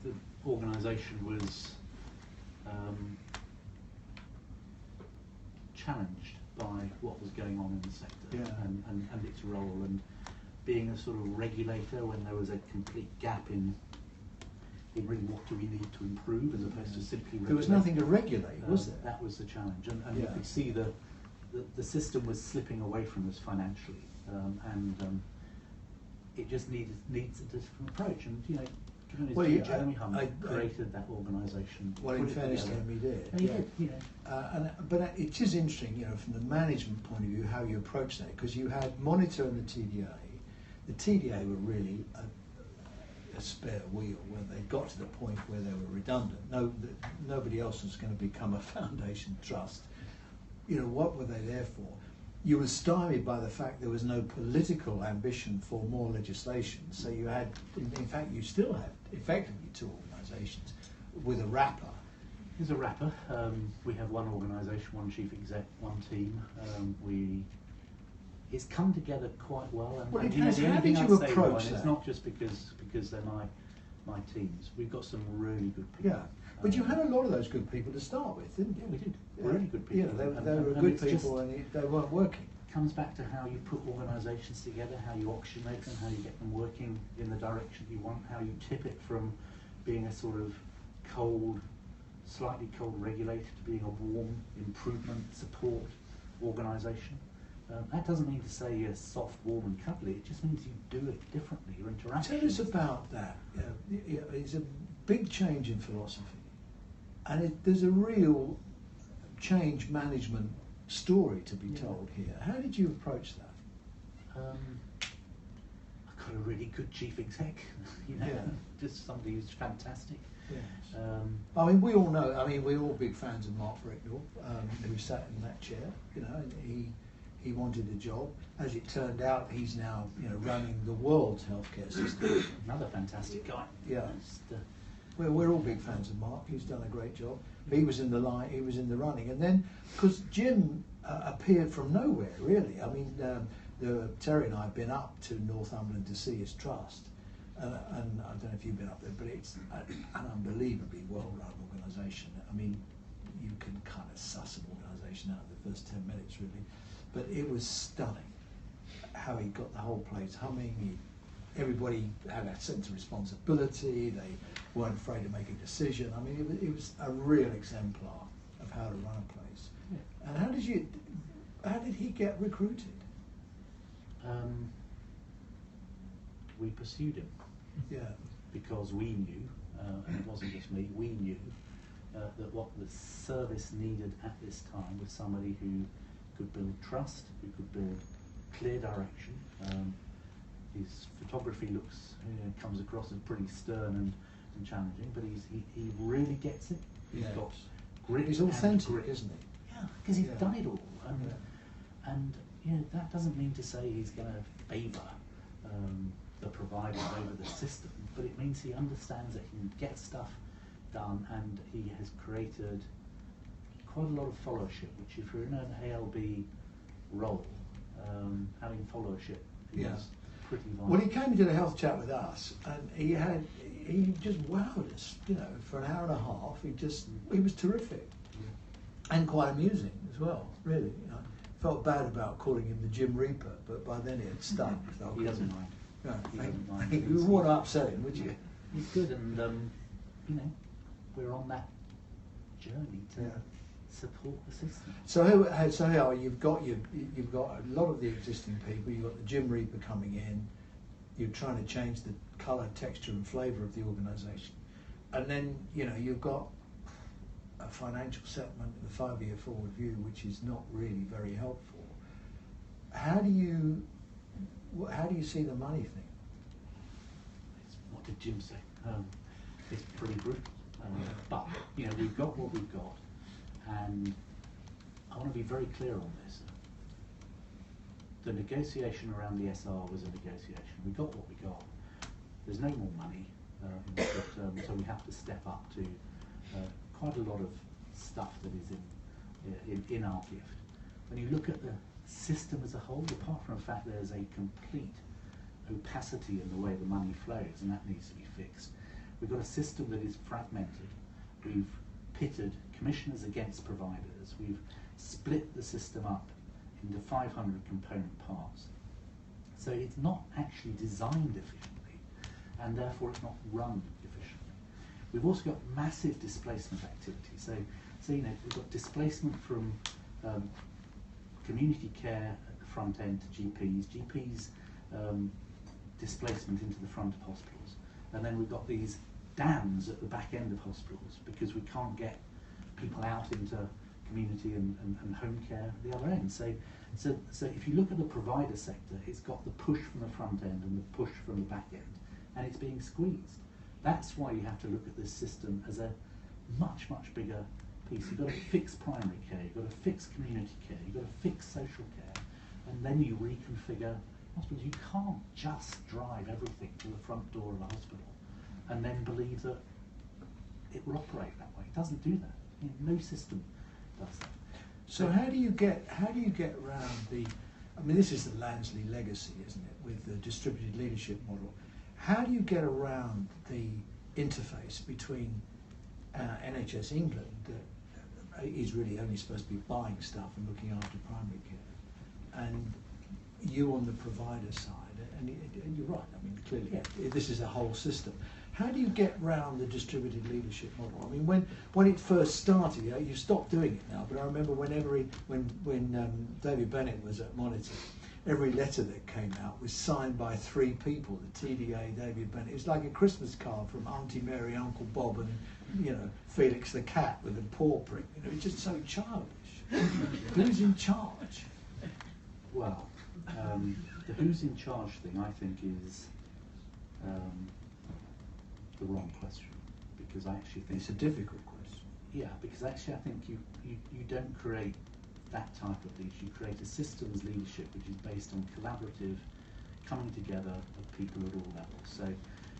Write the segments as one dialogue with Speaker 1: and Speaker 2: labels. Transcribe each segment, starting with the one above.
Speaker 1: The organisation was challenged by what was going on in the sector, and its role, and being a sort of regulator when there was a complete gap in really what do we need to improve, as opposed to simply regulate.
Speaker 2: There was nothing to regulate, was there?
Speaker 1: That was the challenge, and you could see the system was slipping away from us financially, and it just needs a different approach. And Jeremy Hunt created that organisation.
Speaker 2: Well, in fairness to him, he did.
Speaker 1: And he did.
Speaker 2: But it is interesting, from the management point of view, how you approach that, because you had Monitor and the TDA. The TDA were really a spare wheel when they got to the point where they were redundant. Nobody else was going to become a foundation trust. What were they there for? You were stymied by the fact there was no political ambition for more legislation. So you had, in fact, you still have effectively two organisations with a wrapper.
Speaker 1: There's a wrapper. We have one organisation, one chief exec, one team. It's come together quite well. And
Speaker 2: how did you approach that?
Speaker 1: It's not just because they're my teams. We've got some really good people.
Speaker 2: Yeah, but you had a lot of those good people to start with, didn't you?
Speaker 1: Yeah, we did. Really good people.
Speaker 2: Yeah, they were good people, and they weren't working.
Speaker 1: Comes back to how you put organisations together, how you auctionate them, how you get them working in the direction you want, how you tip it from being a sort of slightly cold regulator to being a warm improvement support organisation. That doesn't mean to say you're soft, warm and cuddly, it just means you do it differently, your interaction.
Speaker 2: Tell us about that. It's a big change in philosophy, and there's a real change management story to be told here. How did you approach that?
Speaker 1: I got a really good chief exec, just somebody who's fantastic.
Speaker 2: Yes. We all know. We're all big fans of Mark Bricknell, who sat in that chair. And he wanted a job. As it turned out, he's now running the world's healthcare system.
Speaker 1: Another fantastic guy.
Speaker 2: Yeah. We're all big fans of Mark. He's done a great job. He was in the line. He was in the running, and then because Jim appeared from nowhere, really. Terry and I have been up to Northumberland to see his trust, and I don't know if you've been up there, but it's an unbelievably well-run organisation. You can kind of suss an organisation out of the first 10 minutes, really, but it was stunning how he got the whole place humming. Everybody had a sense of responsibility. They weren't afraid to make a decision. It was a real exemplar of how to run a place. Yeah. And how did he get recruited?
Speaker 1: We pursued him.
Speaker 2: Yeah.
Speaker 1: Because we knew, and it wasn't just me, we knew that what the service needed at this time was somebody who could build trust, who could build clear direction. His photography comes across as pretty stern and challenging, but he really gets it. He's got grit.
Speaker 2: He's authentic, isn't he?
Speaker 1: Yeah, because he's done it all, and that doesn't mean to say he's going to favour the providers over the system, but it means he understands that he can get stuff done, and he has created quite a lot of followership. Which, if you're in an ALB role, having followership is pretty vital.
Speaker 2: Well, he came to the health chat with us, and he just wowed us. For an hour and a half, he was terrific, and quite amusing as well. Really, felt bad about calling him the Jim Reaper, but by then it had stuck. So
Speaker 1: he doesn't mind.
Speaker 2: No, you wouldn't want to upset him, would you?
Speaker 1: He's good, and we're on that journey to support the system.
Speaker 2: So you've got a lot of the existing people. You've got the Jim Reaper coming in. You're trying to change the colour, texture, and flavour of the organisation, and then you've got a financial settlement in the 5-year forward view, which is not really very helpful. How do you see the money thing?
Speaker 1: What did Jim say? It's pretty brutal, but we've got what we've got. And I want to be very clear on this. The negotiation around the SR was a negotiation. We got what we got. There's no more money, so we have to step up to quite a lot of stuff that is in our gift. When you look at the system as a whole, apart from the fact there's a complete opacity in the way the money flows, and that needs to be fixed, We've got a system that is fragmented. We've pitted commissioners against providers. We've split the system up into 500 component parts. So it's not actually designed efficiently, and therefore it's not run efficiently. We've also got massive displacement activity. So you know, we've got displacement from community care at the front end to GPs, displacement into the front of hospitals. And then we've got these dams at the back end of hospitals because we can't get people out into community and home care at the other end. So if you look at the provider sector, it's got the push from the front end and the push from the back end, and it's being squeezed. That's why you have to look at this system as a much, much bigger piece. You've got to fix primary care, you've got to fix community care, you've got to fix social care, and then you reconfigure hospitals. You can't just drive everything to the front door of a hospital and then believe that it will operate that way. It doesn't do that. You know, no system does that.
Speaker 2: So how do you get around the? I mean, this is the Lansley legacy, isn't it, with the distributed leadership model? How do you get around the interface between NHS England, that is really only supposed to be buying stuff and looking after primary care, and you on the provider side? And you're right. I mean, clearly, this is a whole system. How do you get round the distributed leadership model? I mean, when it first started, you stopped doing it now. But I remember when David Bennett was at Monitor, every letter that came out was signed by 3 people: the TDA, David Bennett. It was like a Christmas card from Auntie Mary, Uncle Bob, and Felix the cat with a paw print. It's just so childish. Who's in charge?
Speaker 1: Well, the who's in charge thing, I think, is the wrong question, because I actually think
Speaker 2: it's a difficult question.
Speaker 1: Yeah, because actually I think you don't create that type of leadership. You create a systems leadership which is based on collaborative coming together of people at all levels. So,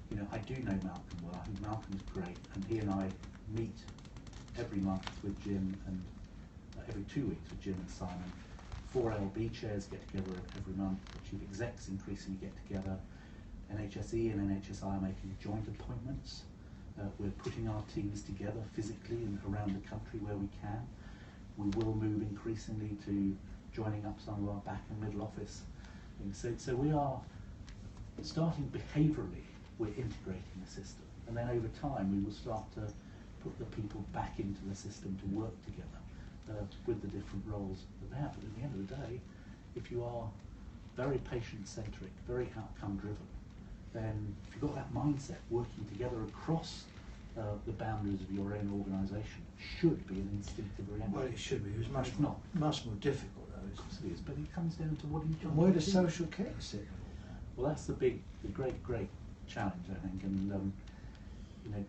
Speaker 1: you know, I do know Malcolm well. I think Malcolm's great, and he and I meet every month with Jim, and every 2 weeks with Jim and Simon. 4 LB chairs get together every month. The chief execs increasingly get together. NHSE and NHSI are making joint appointments. We're putting our teams together physically and around the country where we can. We will move increasingly to joining up some of our back and middle office. And so we are starting behaviourally, we're integrating the system. And then over time we will start to put the people back into the system to work together with the different roles that they have. But at the end of the day, if you are very patient-centric, very outcome-driven, then if you've got that mindset, working together across the boundaries of your own organisation should be an instinctive reaction.
Speaker 2: Well, it should be. It was much more difficult, though.
Speaker 1: Of course it is, but it comes down to what you do.
Speaker 2: And where does social care sit?
Speaker 1: Well, that's the great challenge, I think, and you know,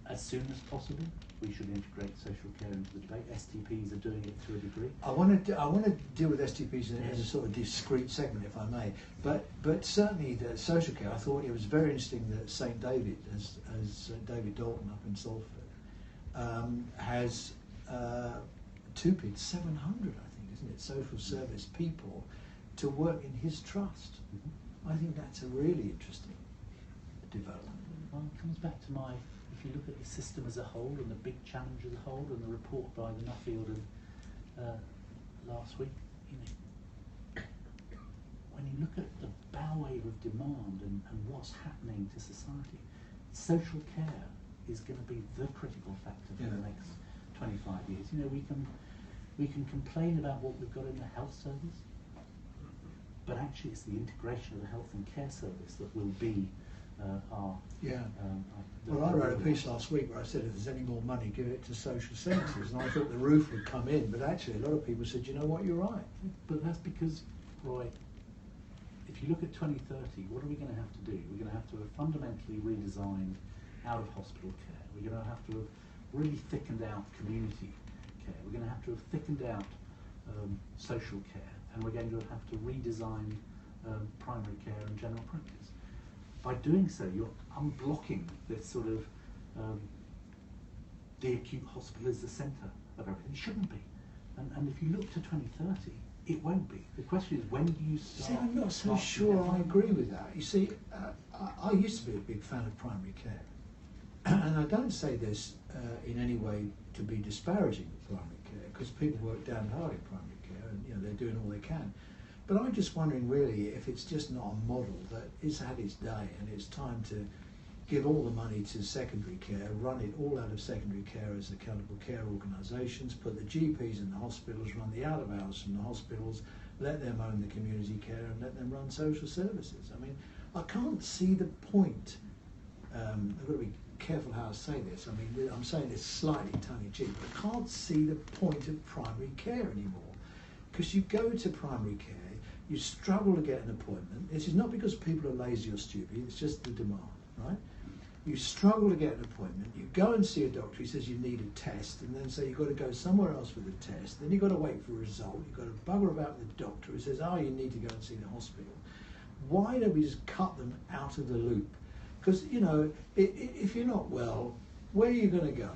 Speaker 1: as soon as possible, we should integrate social care into the debate. STPs are doing it to a degree. I want
Speaker 2: to deal with STPs in a sort of discrete segment, if I may. But certainly the social care, I thought it was very interesting that St David, as David Dalton up in Salford, has 700, I think, isn't it, social service people to work in his trust. Mm-hmm. I think that's a really interesting development.
Speaker 1: Well, it comes back to if you look at the system as a whole and the big challenge as a whole, and the report by the Nuffield last week, you know, when you look at the bow wave of demand and what's happening to society, social care is going to be the critical factor for the next 25 years. You know, we can complain about what we've got in the health service, but actually it's the integration of the health and care service that will be
Speaker 2: well, I wrote a piece last week where I said if there's any more money, give it to social services, and I thought the roof would come in, but actually a lot of people said, you know what, you're right.
Speaker 1: But that's because, Roy, if you look at 2030, what are we going to have to do? We're going to have to have fundamentally redesigned out-of-hospital care. We're going to have to have really thickened out community care. We're going to have to have thickened out social care, and we're going to have to redesign primary care and general practice. By doing so, you're unblocking this sort of the acute hospital is the centre of everything. It shouldn't be. And if you look to 2030, It won't be. The question is, when do you start?
Speaker 2: See, I'm not so sure I agree with that. You see, I used to be a big fan of primary care. And I don't say this in any way to be disparaging of primary care, because people work damn hard in primary care and, you know, they're doing all they can. But I'm just wondering really if it's just not a model that has had its day and it's time to give all the money to secondary care, run it all out of secondary care as accountable care organisations, put the GPs in the hospitals, run the out of hours from the hospitals, let them own the community care and let them run social services. I mean, I can't see the point. I've got to be careful how I say this. I mean, I'm saying this slightly tongue-in-cheek, but I can't see the point of primary care anymore. Because you go to primary care, you struggle to get an appointment. This is not because people are lazy or stupid, it's just the demand, right? You struggle to get an appointment, you go and see a doctor, he says you need a test, and then say you've got to go somewhere else for the test, then you've got to wait for a result, you've got to bugger about with the doctor who says, oh, you need to go and see the hospital. Why don't we just cut them out of the loop? Because, you know, if you're not well, where are you going to go?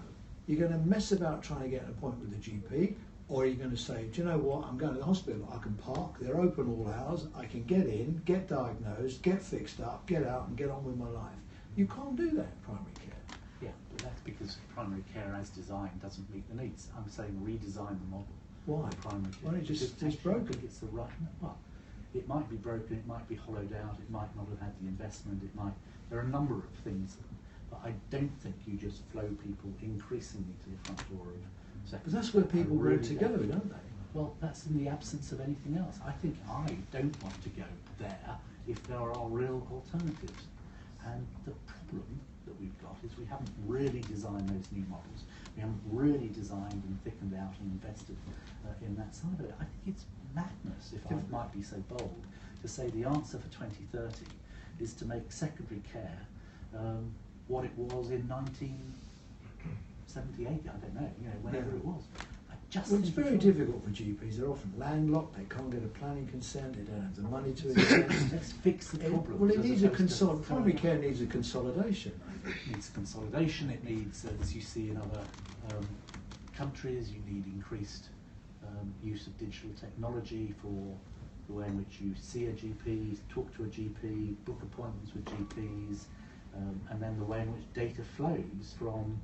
Speaker 2: You're going to mess about trying to get an appointment with the GP, or are you going to say, do you know what, I'm going to the hospital, I can park, they're open all hours, I can get in, get diagnosed, get fixed up, get out and get on with my life. You can't do that in primary care.
Speaker 1: Yeah, but that's because primary care as designed doesn't meet the needs. I'm saying redesign the model.
Speaker 2: Why?
Speaker 1: For primary care.
Speaker 2: Why don't you just, it's broken?
Speaker 1: I think it's the right, well, it might be broken, it might be hollowed out, it might not have had the investment, it might, there are a number of things, but I don't think you just flow people increasingly to the front door of secondary.
Speaker 2: But that's where people
Speaker 1: really
Speaker 2: want to go, don't they?
Speaker 1: Well, that's in the absence of anything else. I think I don't want to go there if there are real alternatives. And the problem that we've got is we haven't really designed those new models. We haven't really designed and thickened out and invested in that side of it. I think it's madness, if I might be so bold, to say the answer for 2030 is to make secondary care what it was in 1978, I don't know, you know, whenever it was.
Speaker 2: Well, it's very difficult for GPs. They're often landlocked, they can't get a planning consent, they don't have the money to invest.
Speaker 1: Let's fix the problem.
Speaker 2: Well, it needs primary care needs a consolidation.
Speaker 1: It needs consolidation, it needs, as you see in other countries, you need increased use of digital technology for the way in which you see a GP, talk to a GP, book appointments with GPs, and then the way in which data flows from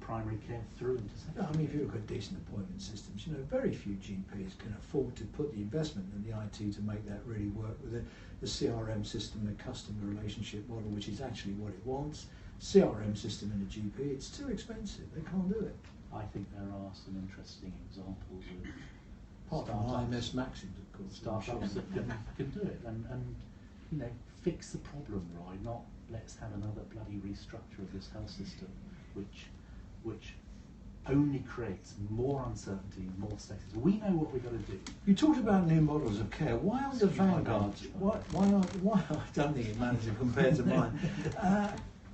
Speaker 1: primary care through into secondary.
Speaker 2: I mean, if you look at decent appointment systems, you know, very few GPs can afford to put the investment in the IT to make that really work with the CRM system, the customer relationship model, which is actually what it wants. CRM system in a GP, it's too expensive. They can't do it.
Speaker 1: I think there are some interesting examples of
Speaker 2: apart from IMS Maxims, of course.
Speaker 1: Startups that can do it and you know, fix the problem, Roy, not let's have another bloody restructure of this health system, which only creates more uncertainty and more status. We know what we've got to do.
Speaker 2: You talked about new models of care. Why aren't the vanguards? Why I don't think it manages compared to mine.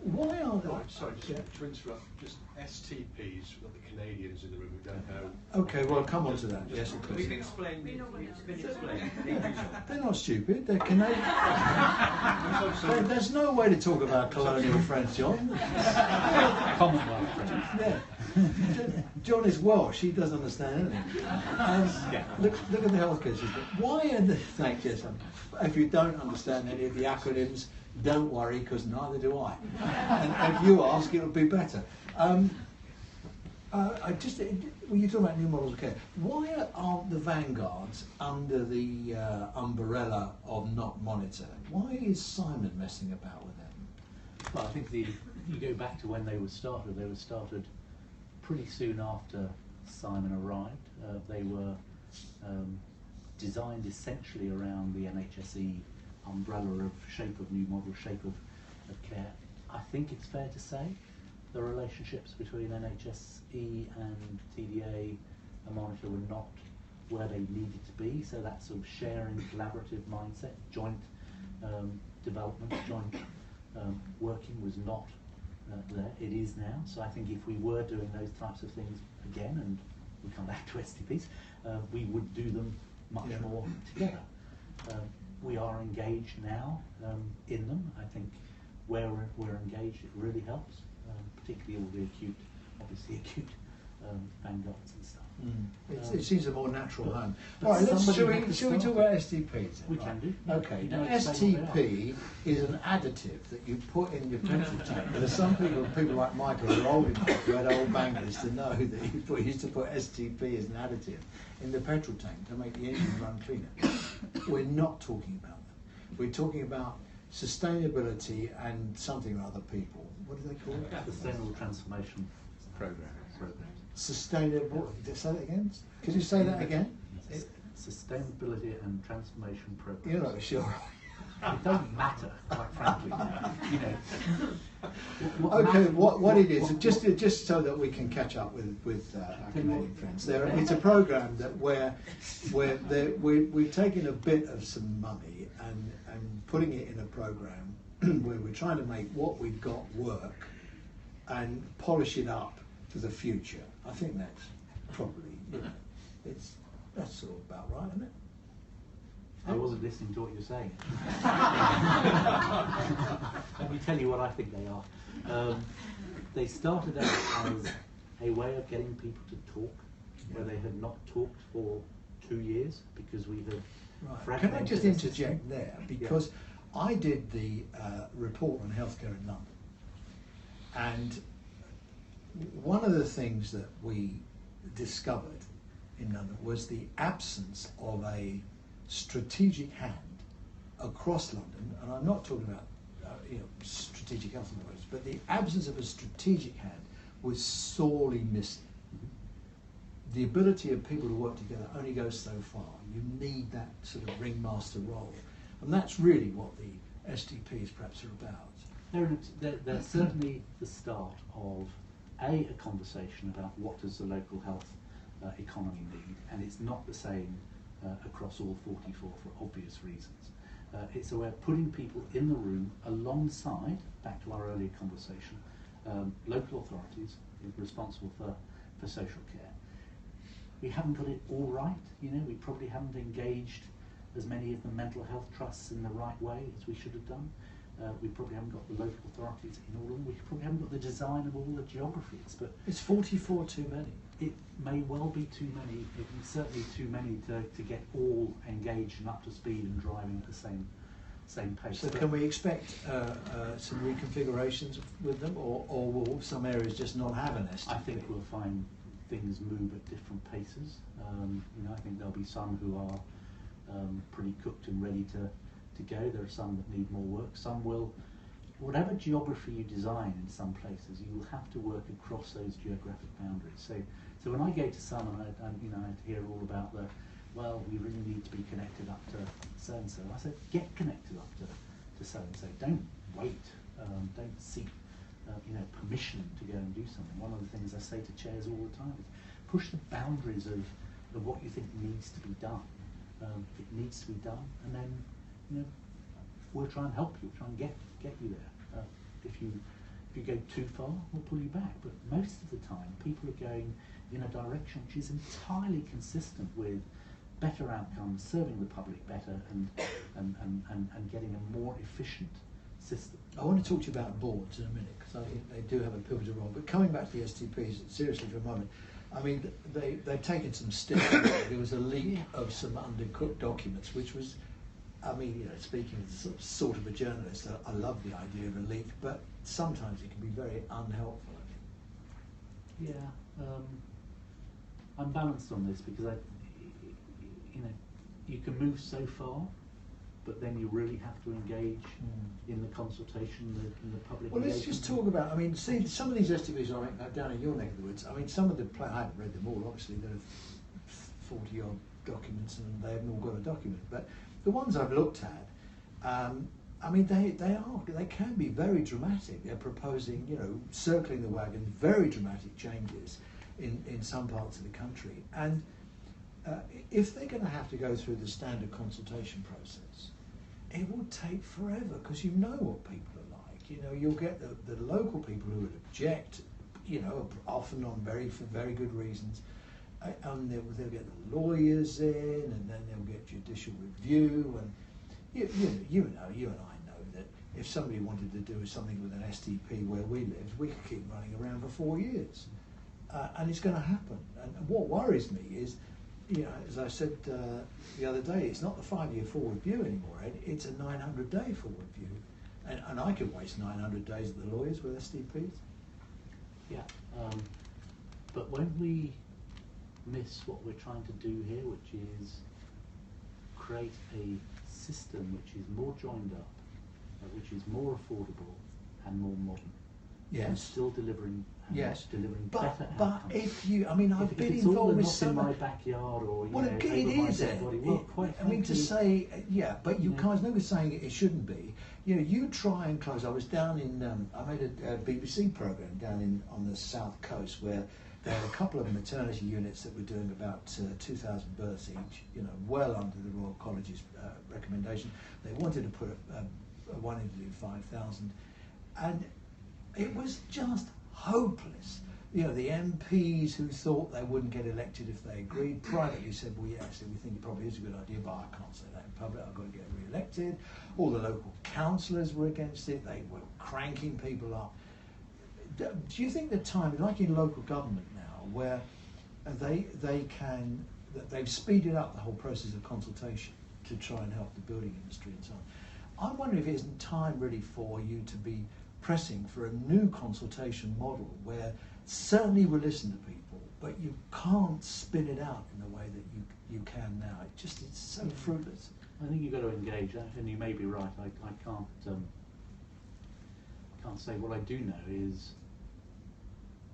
Speaker 2: Why aren't they?
Speaker 3: Sorry, just to interrupt. Just STPs. We've got the Canadians in the room who don't know.
Speaker 2: Okay, well, come on to that. Yes, of course.
Speaker 3: We can explain. It's been explained.
Speaker 2: They're not stupid. They're Canadian. There's no way to talk about colonial French, John.
Speaker 1: Commonwealth French.
Speaker 2: Yeah. John is Welsh. He doesn't understand anything. Look at the healthcare system. Why are the? Thank you. If you don't understand any of the acronyms, don't worry, because neither do I. And if you ask, it'll be better. When you talk about new models of care, why aren't the vanguards under the umbrella of Not Monitor? Why is Simon messing about with them?
Speaker 1: Well, I think you go back to when they were started. They were started pretty soon after Simon arrived. They were designed essentially around the NHSE umbrella of shape of new model, shape of care. I think it's fair to say the relationships between NHSE and TDA and Monitor were not where they needed to be, so that sort of sharing, collaborative mindset, joint development, joint working was not there. It is now, so I think if we were doing those types of things again, and we come back to STPs, we would do them much more together. We are engaged now in them. I think where we're engaged, it really helps, particularly all the acute vanguards and stuff.
Speaker 2: It seems a more natural home.
Speaker 1: but
Speaker 2: All right, shall
Speaker 1: somebody had to
Speaker 2: we talk
Speaker 1: start
Speaker 2: about STPs then?
Speaker 1: We
Speaker 2: Right.
Speaker 1: can do.
Speaker 2: Okay,
Speaker 1: You
Speaker 2: now
Speaker 1: know exactly what they
Speaker 2: STP is an additive that you put in your petrol tank. There are some people like Michael who are old enough, who had old bangers, to know that he used to put STP as an additive in the petrol tank to make the engine run cleaner. We're not talking about that. We're talking about sustainability and something or other people. What do they call it?
Speaker 1: Sustainable transformation program.
Speaker 2: Sustainable. Say that again. Could you say that again?
Speaker 1: Sustainability and transformation program.
Speaker 2: You're not sure.
Speaker 1: It doesn't matter, quite frankly. You know.
Speaker 2: Okay, what it is, just so that we can catch up with our Canadian friends. It's a program that where we've taken a bit of some money and putting it in a program where we're trying to make what we've got work and polish it up for the future. I think that's probably, that's sort of about right, isn't it?
Speaker 1: I wasn't listening to what you're saying. Let me tell you what I think they are. They started out as a way of getting people to talk, where they had not talked for 2 years because we had
Speaker 2: Right. Can I just interject there? Because I did the report on healthcare in London, and one of the things that we discovered in London was the absence of a strategic hand across London, and I'm not talking about strategic health authorities, but the absence of a strategic hand was sorely missing. The ability of people to work together only goes so far. You need that sort of ringmaster role, and that's really what the STPs perhaps are about.
Speaker 1: They're certainly the start of a conversation about what does the local health economy need, and it's not the same across all 44 for obvious reasons. It's a way of putting people in the room alongside, back to our earlier conversation, local authorities responsible for social care. We haven't got it all right, we probably haven't engaged as many of the mental health trusts in the right way as we should have done. We probably haven't got the local authorities in all of them. We probably haven't got the design of all the geographies, but
Speaker 2: it's 44 too many.
Speaker 1: It may well be too many. It is certainly too many to get all engaged and up to speed and driving at the same pace.
Speaker 2: So can we expect some reconfigurations with them, or will some areas just not have an STP?
Speaker 1: I think we'll find things move at different paces. I think there'll be some who are pretty cooked and ready to go. There are some that need more work. Some will, whatever geography you design in some places, you will have to work across those geographic boundaries. So when I go to some and I hear all about we really need to be connected up to so and so. I said, get connected up to so and so. Don't wait. Don't seek permission to go and do something. One of the things I say to chairs all the time is push the boundaries of what you think needs to be done. It needs to be done, and then we'll try and help you, try and get you there. If you go too far, we'll pull you back. But most of the time, people are going in a direction which is entirely consistent with better outcomes, serving the public better, and getting a more efficient system.
Speaker 2: I want to talk to you about boards in a minute, because I think they do have a pivotal role. But coming back to the STPs, seriously for a moment, I mean, they've taken some steps. There was a leak of some undercooked documents, which was, speaking as sort of a journalist, I love the idea of a leak, but sometimes it can be very unhelpful, I think.
Speaker 1: Yeah, I'm balanced on this because you can move so far, but then you really have to engage in the consultation, in the public.
Speaker 2: Well, let's just talk about. See, some of these STPs are down in your neck of the woods. Some of the I haven't read them all. Obviously, there are 40 odd documents, and they haven't all got a document. But the ones I've looked at, they can be very dramatic. They're proposing, circling the wagon, very dramatic changes in some parts of the country, and if they're going to have to go through the standard consultation process, it will take forever, because you know what people are like. You'll get the local people who would object, often on for very good reasons, and they'll get the lawyers in, and then they'll get judicial review, and you and I know that if somebody wanted to do something with an STP where we lived, we could keep running around for 4 years. and it's going to happen. And what worries me is, you know, as I said the other day, it's not the 5-year forward view anymore, Ed. It's a 900-day forward view. And I could waste 900 days at the lawyers with STPs.
Speaker 1: Yeah, but when we miss what we're trying to do here, which is create a system which is more joined up, which is more affordable and more modern, and
Speaker 2: Yes.
Speaker 1: still delivering delivering
Speaker 2: But
Speaker 1: better
Speaker 2: but
Speaker 1: outcomes.
Speaker 2: if you, I mean, I've
Speaker 1: if
Speaker 2: been
Speaker 1: it's all
Speaker 2: involved with
Speaker 1: not in
Speaker 2: some.
Speaker 1: my backyard or
Speaker 2: Well,
Speaker 1: over
Speaker 2: it
Speaker 1: my
Speaker 2: is,
Speaker 1: dead
Speaker 2: Ed.
Speaker 1: body, well, quite
Speaker 2: I mean, to
Speaker 1: frankly,
Speaker 2: say, yeah, but you
Speaker 1: know.
Speaker 2: guys know we're saying it shouldn't be. You know, you try and close. I was down in, I made a BBC programme down on the south coast where there were a couple of maternity units that were doing about 2,000 births each, you know, well under the Royal College's recommendation. They wanted to put one in to do 5,000. And it was just hopeless. You know, the MPs who thought they wouldn't get elected if they agreed privately said, well, yes, we think it probably is a good idea, but I can't say that in public, I've got to get re-elected. All the local councillors were against it, they were cranking people up. Do you think the time, like in local government now, where they've speeded up the whole process of consultation to try and help the building industry and so on, I'm wondering if it isn't time really for you to be pressing for a new consultation model where certainly we'll listen to people, but you can't spin it out in the way that you can now. It's so fruitless.
Speaker 1: I think you've got to engage, and you may be right. I can't say. What I do know is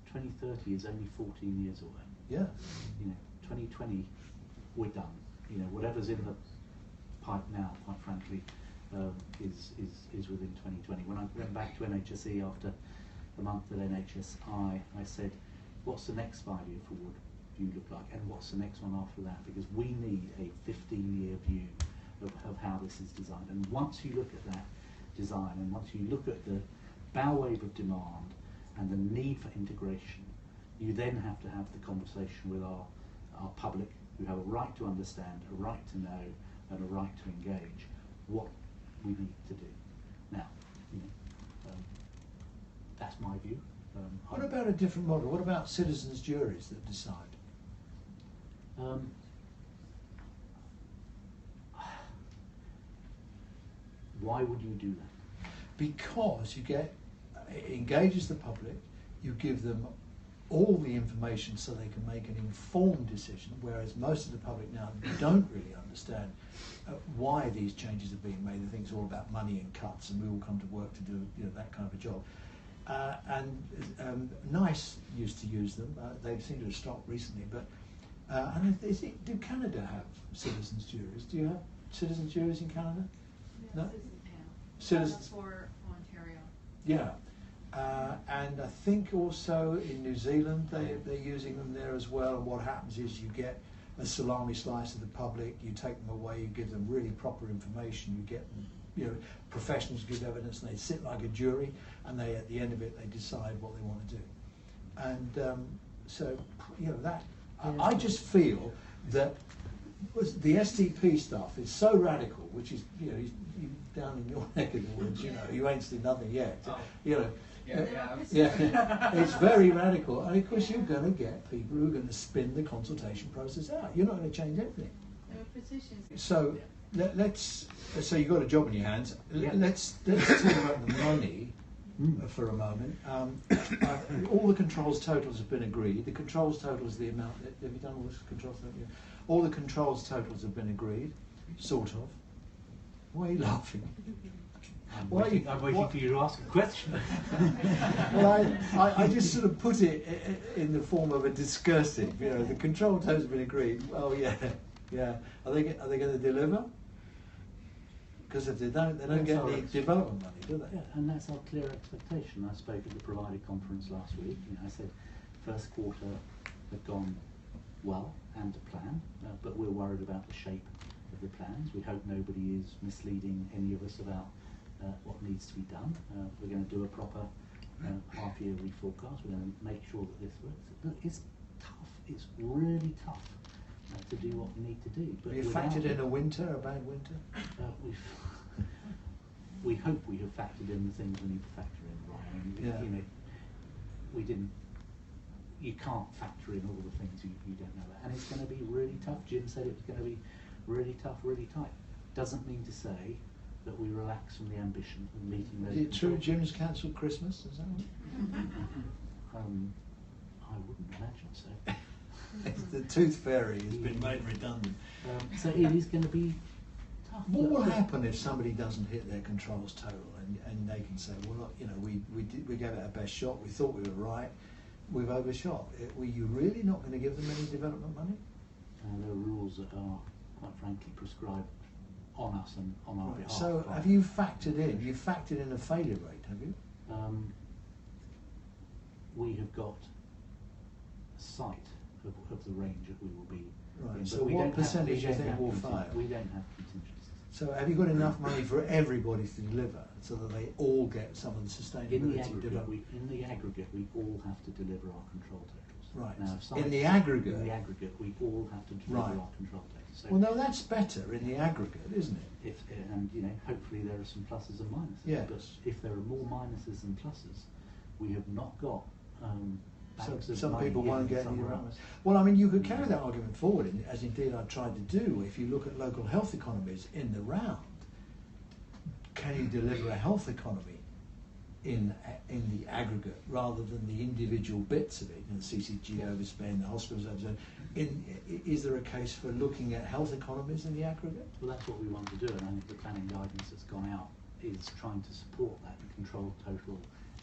Speaker 1: 2030 is only 14 years away.
Speaker 2: Yeah.
Speaker 1: You know, 2020, we're done. You know, whatever's in the pipe now, quite frankly, is within 2020. When I went back to NHSE after a month at NHSI, I said, what's the next 5-year forward view look like, and what's the next one after that? Because we need a 15-year view of how this is designed. And once you look at that design, and once you look at the bow wave of demand and the need for integration, you then have to have the conversation with our public, who have a right to understand, a right to know, and a right to engage what we need to do. Now, you know, that's my view.
Speaker 2: What about a different model? What about citizens' juries that decide?
Speaker 1: Why would you do that?
Speaker 2: Because it engages the public, you give them all the information so they can make an informed decision, whereas most of the public now don't really understand why these changes are being made. They think it's all about money and cuts, and we all come to work to do that kind of a job. NICE used to use them. They seem to have stopped recently, but do Canada have citizens' juries? Do you have citizens' juries in Canada? No? Citizens
Speaker 4: for Ontario.
Speaker 2: Yeah. And I think also in New Zealand they're using them there as well. And what happens is you get a salami slice of the public, you take them away, you give them really proper information, you get them, professionals give evidence, and they sit like a jury, and they, at the end of it, they decide what they want to do. And so, that I just feel that the STP stuff is so radical, which is, you down in your neck of the woods, you ain't seen nothing yet. It's very radical, and of course you're going to get people who are going to spin the consultation process out. You're not going to change anything. So so you've got a job in your hands.
Speaker 1: Yeah.
Speaker 2: Let's talk about the money for a moment. All the controls totals have been agreed. The controls total is the amount. Have you done all the controls totals? Yeah. All the controls totals have been agreed, sort of. Why are you laughing?
Speaker 1: I'm waiting for you to ask a question.
Speaker 2: Well, I just sort of put it in the form of a discursive. The control totals have been agreed. Well, yeah. Are they going to deliver? Because if they don't get the development money, do they?
Speaker 1: Yeah, and that's our clear expectation. I spoke at the provider conference last week. I said first quarter had gone well and to plan, but we're worried about the shape of the plans. We hope nobody is misleading any of us about what needs to be done. We're going to do a proper half-year reforecast. We're going to make sure that this works. It's tough. It's really tough to do what we need to do. But
Speaker 2: have you factored in a bad winter?
Speaker 1: We hope we have factored in the things we need to factor in. Right? We didn't. you can't factor in all the things you don't know about. And it's going to be really tough. Jim said it was going to be really tough, really tight. Doesn't mean to say that we relax from the ambition of meeting those.
Speaker 2: Is it true Jim's cancelled Christmas? Is that
Speaker 1: I wouldn't imagine so.
Speaker 2: The tooth fairy has been made redundant.
Speaker 1: So it is going to be tough.
Speaker 2: What will happen if somebody doesn't hit their controls total and they can say, well, look, you know, we gave it our best shot, we thought we were right, we've overshot. Were you really not going to give them any development money?
Speaker 1: There are rules that are, quite frankly, prescribed on us and on our behalf.
Speaker 2: So have you factored in a failure rate, have you?
Speaker 1: We have got sight of the range that we will be
Speaker 2: Right,
Speaker 1: in,
Speaker 2: so what percentage do you think will fail?
Speaker 1: We don't have contingencies.
Speaker 2: So have you got enough money for everybody to deliver so that they all get some of the sustainability development?
Speaker 1: In the aggregate, we all have to deliver our control totals.
Speaker 2: Right.
Speaker 1: Now, if
Speaker 2: In the aggregate?
Speaker 1: In the aggregate, we all have to deliver
Speaker 2: Right.
Speaker 1: our control totals. So
Speaker 2: Well, no, that's better in the aggregate, isn't it?
Speaker 1: and you know, hopefully there are some pluses and minuses.
Speaker 2: Yes.
Speaker 1: But if there are more minuses than pluses, we have not got.
Speaker 2: So
Speaker 1: bags of
Speaker 2: some
Speaker 1: money
Speaker 2: people won't
Speaker 1: hidden
Speaker 2: get any
Speaker 1: somewhere
Speaker 2: allowance.
Speaker 1: else.
Speaker 2: Well, I mean, you could carry that argument forward, as indeed I tried to do. If you look at local health economies in the round, can you deliver a health economy in the aggregate rather than the individual bits of it? And the CCG overspend, the hospitals overspend. Is there a case for looking at health economies in the aggregate?
Speaker 1: Well, that's what we want to do, and I think the planning guidance that's gone out is trying to support that control total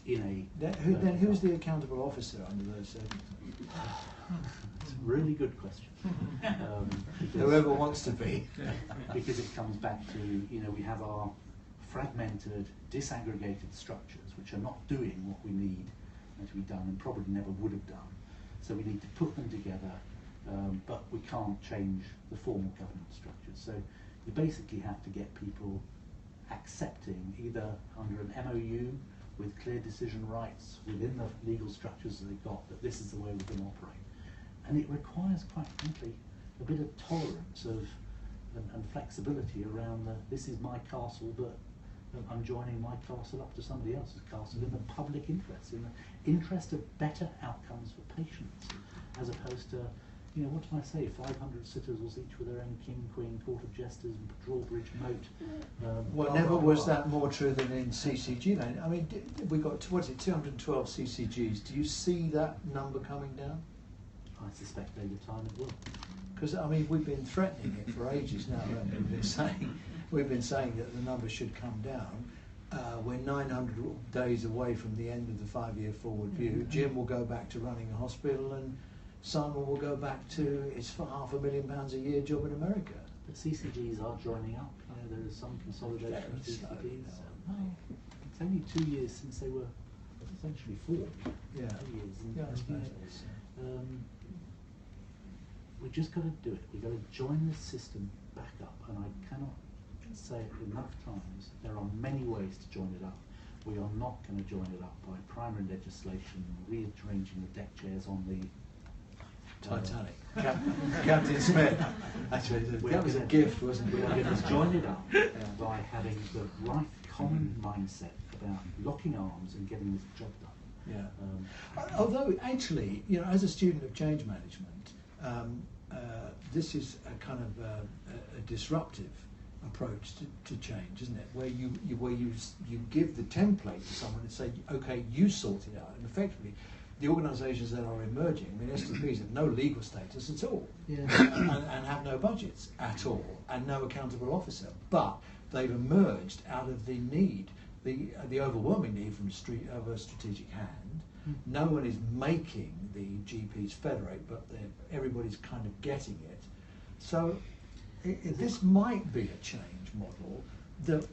Speaker 1: in a.
Speaker 2: Then who's the accountable officer under those circumstances?
Speaker 1: It's a really good question.
Speaker 2: Whoever wants to be.
Speaker 1: Because it comes back to, you know, we have our fragmented, disaggregated structures which are not doing what we need to be done and probably never would have done. So we need to put them together, but we can't change the formal governance structures. So you basically have to get people accepting, either under an MOU with clear decision rights within the legal structures that they've got, that this is the way we're going to operate. And it requires, quite frankly, a bit of tolerance and flexibility around this is my castle, but I'm joining my castle up to somebody else's castle in the public interest, in the interest of better outcomes for patients, as opposed to, you know, what did I say, 500 citadels, each with their own king, queen, court of jesters, and drawbridge moat.
Speaker 2: Well, never was that more true than in CCG then. I mean, we got, what is it, 212 CCGs. Do you see that number coming down?
Speaker 1: I suspect over time it will.
Speaker 2: Because, I mean, we've been threatening it for ages now, haven't we? We've been saying that the number should come down. We're 900 days away from the end of the 5-year forward view. Jim will go back to running a hospital, and Simon will go back to his £500,000 a year job in America.
Speaker 1: But CCGs are joining up. You know, there is some consolidation of CCGs. It's only 2 years since they were essentially formed.
Speaker 2: Yeah.
Speaker 1: 2 years.
Speaker 2: Yeah, I suppose.
Speaker 1: We just got to do it. We've got to join this system back up, and I cannot say it enough times. There are many ways to join it up. We are not going to join it up by primary legislation, rearranging the deck chairs on the
Speaker 2: Titanic. Captain Smith. Actually, that was a gift, wasn't it?
Speaker 1: We are going to join it up by having the right common mindset about locking arms and getting this job done.
Speaker 2: Yeah. Although, actually, you know, as a student of change management, this is a kind of a disruptive approach to change, isn't it? Where you give the template to someone and say, okay, you sort it out, and effectively, the organisations that are emerging, I mean, STPs have no legal status at all, and have no budgets at all, and no accountable officer, but they've emerged out of the need, the overwhelming need of a strategic hand. No one is making the GPs federate, but everybody's kind of getting it. So this might be a change model that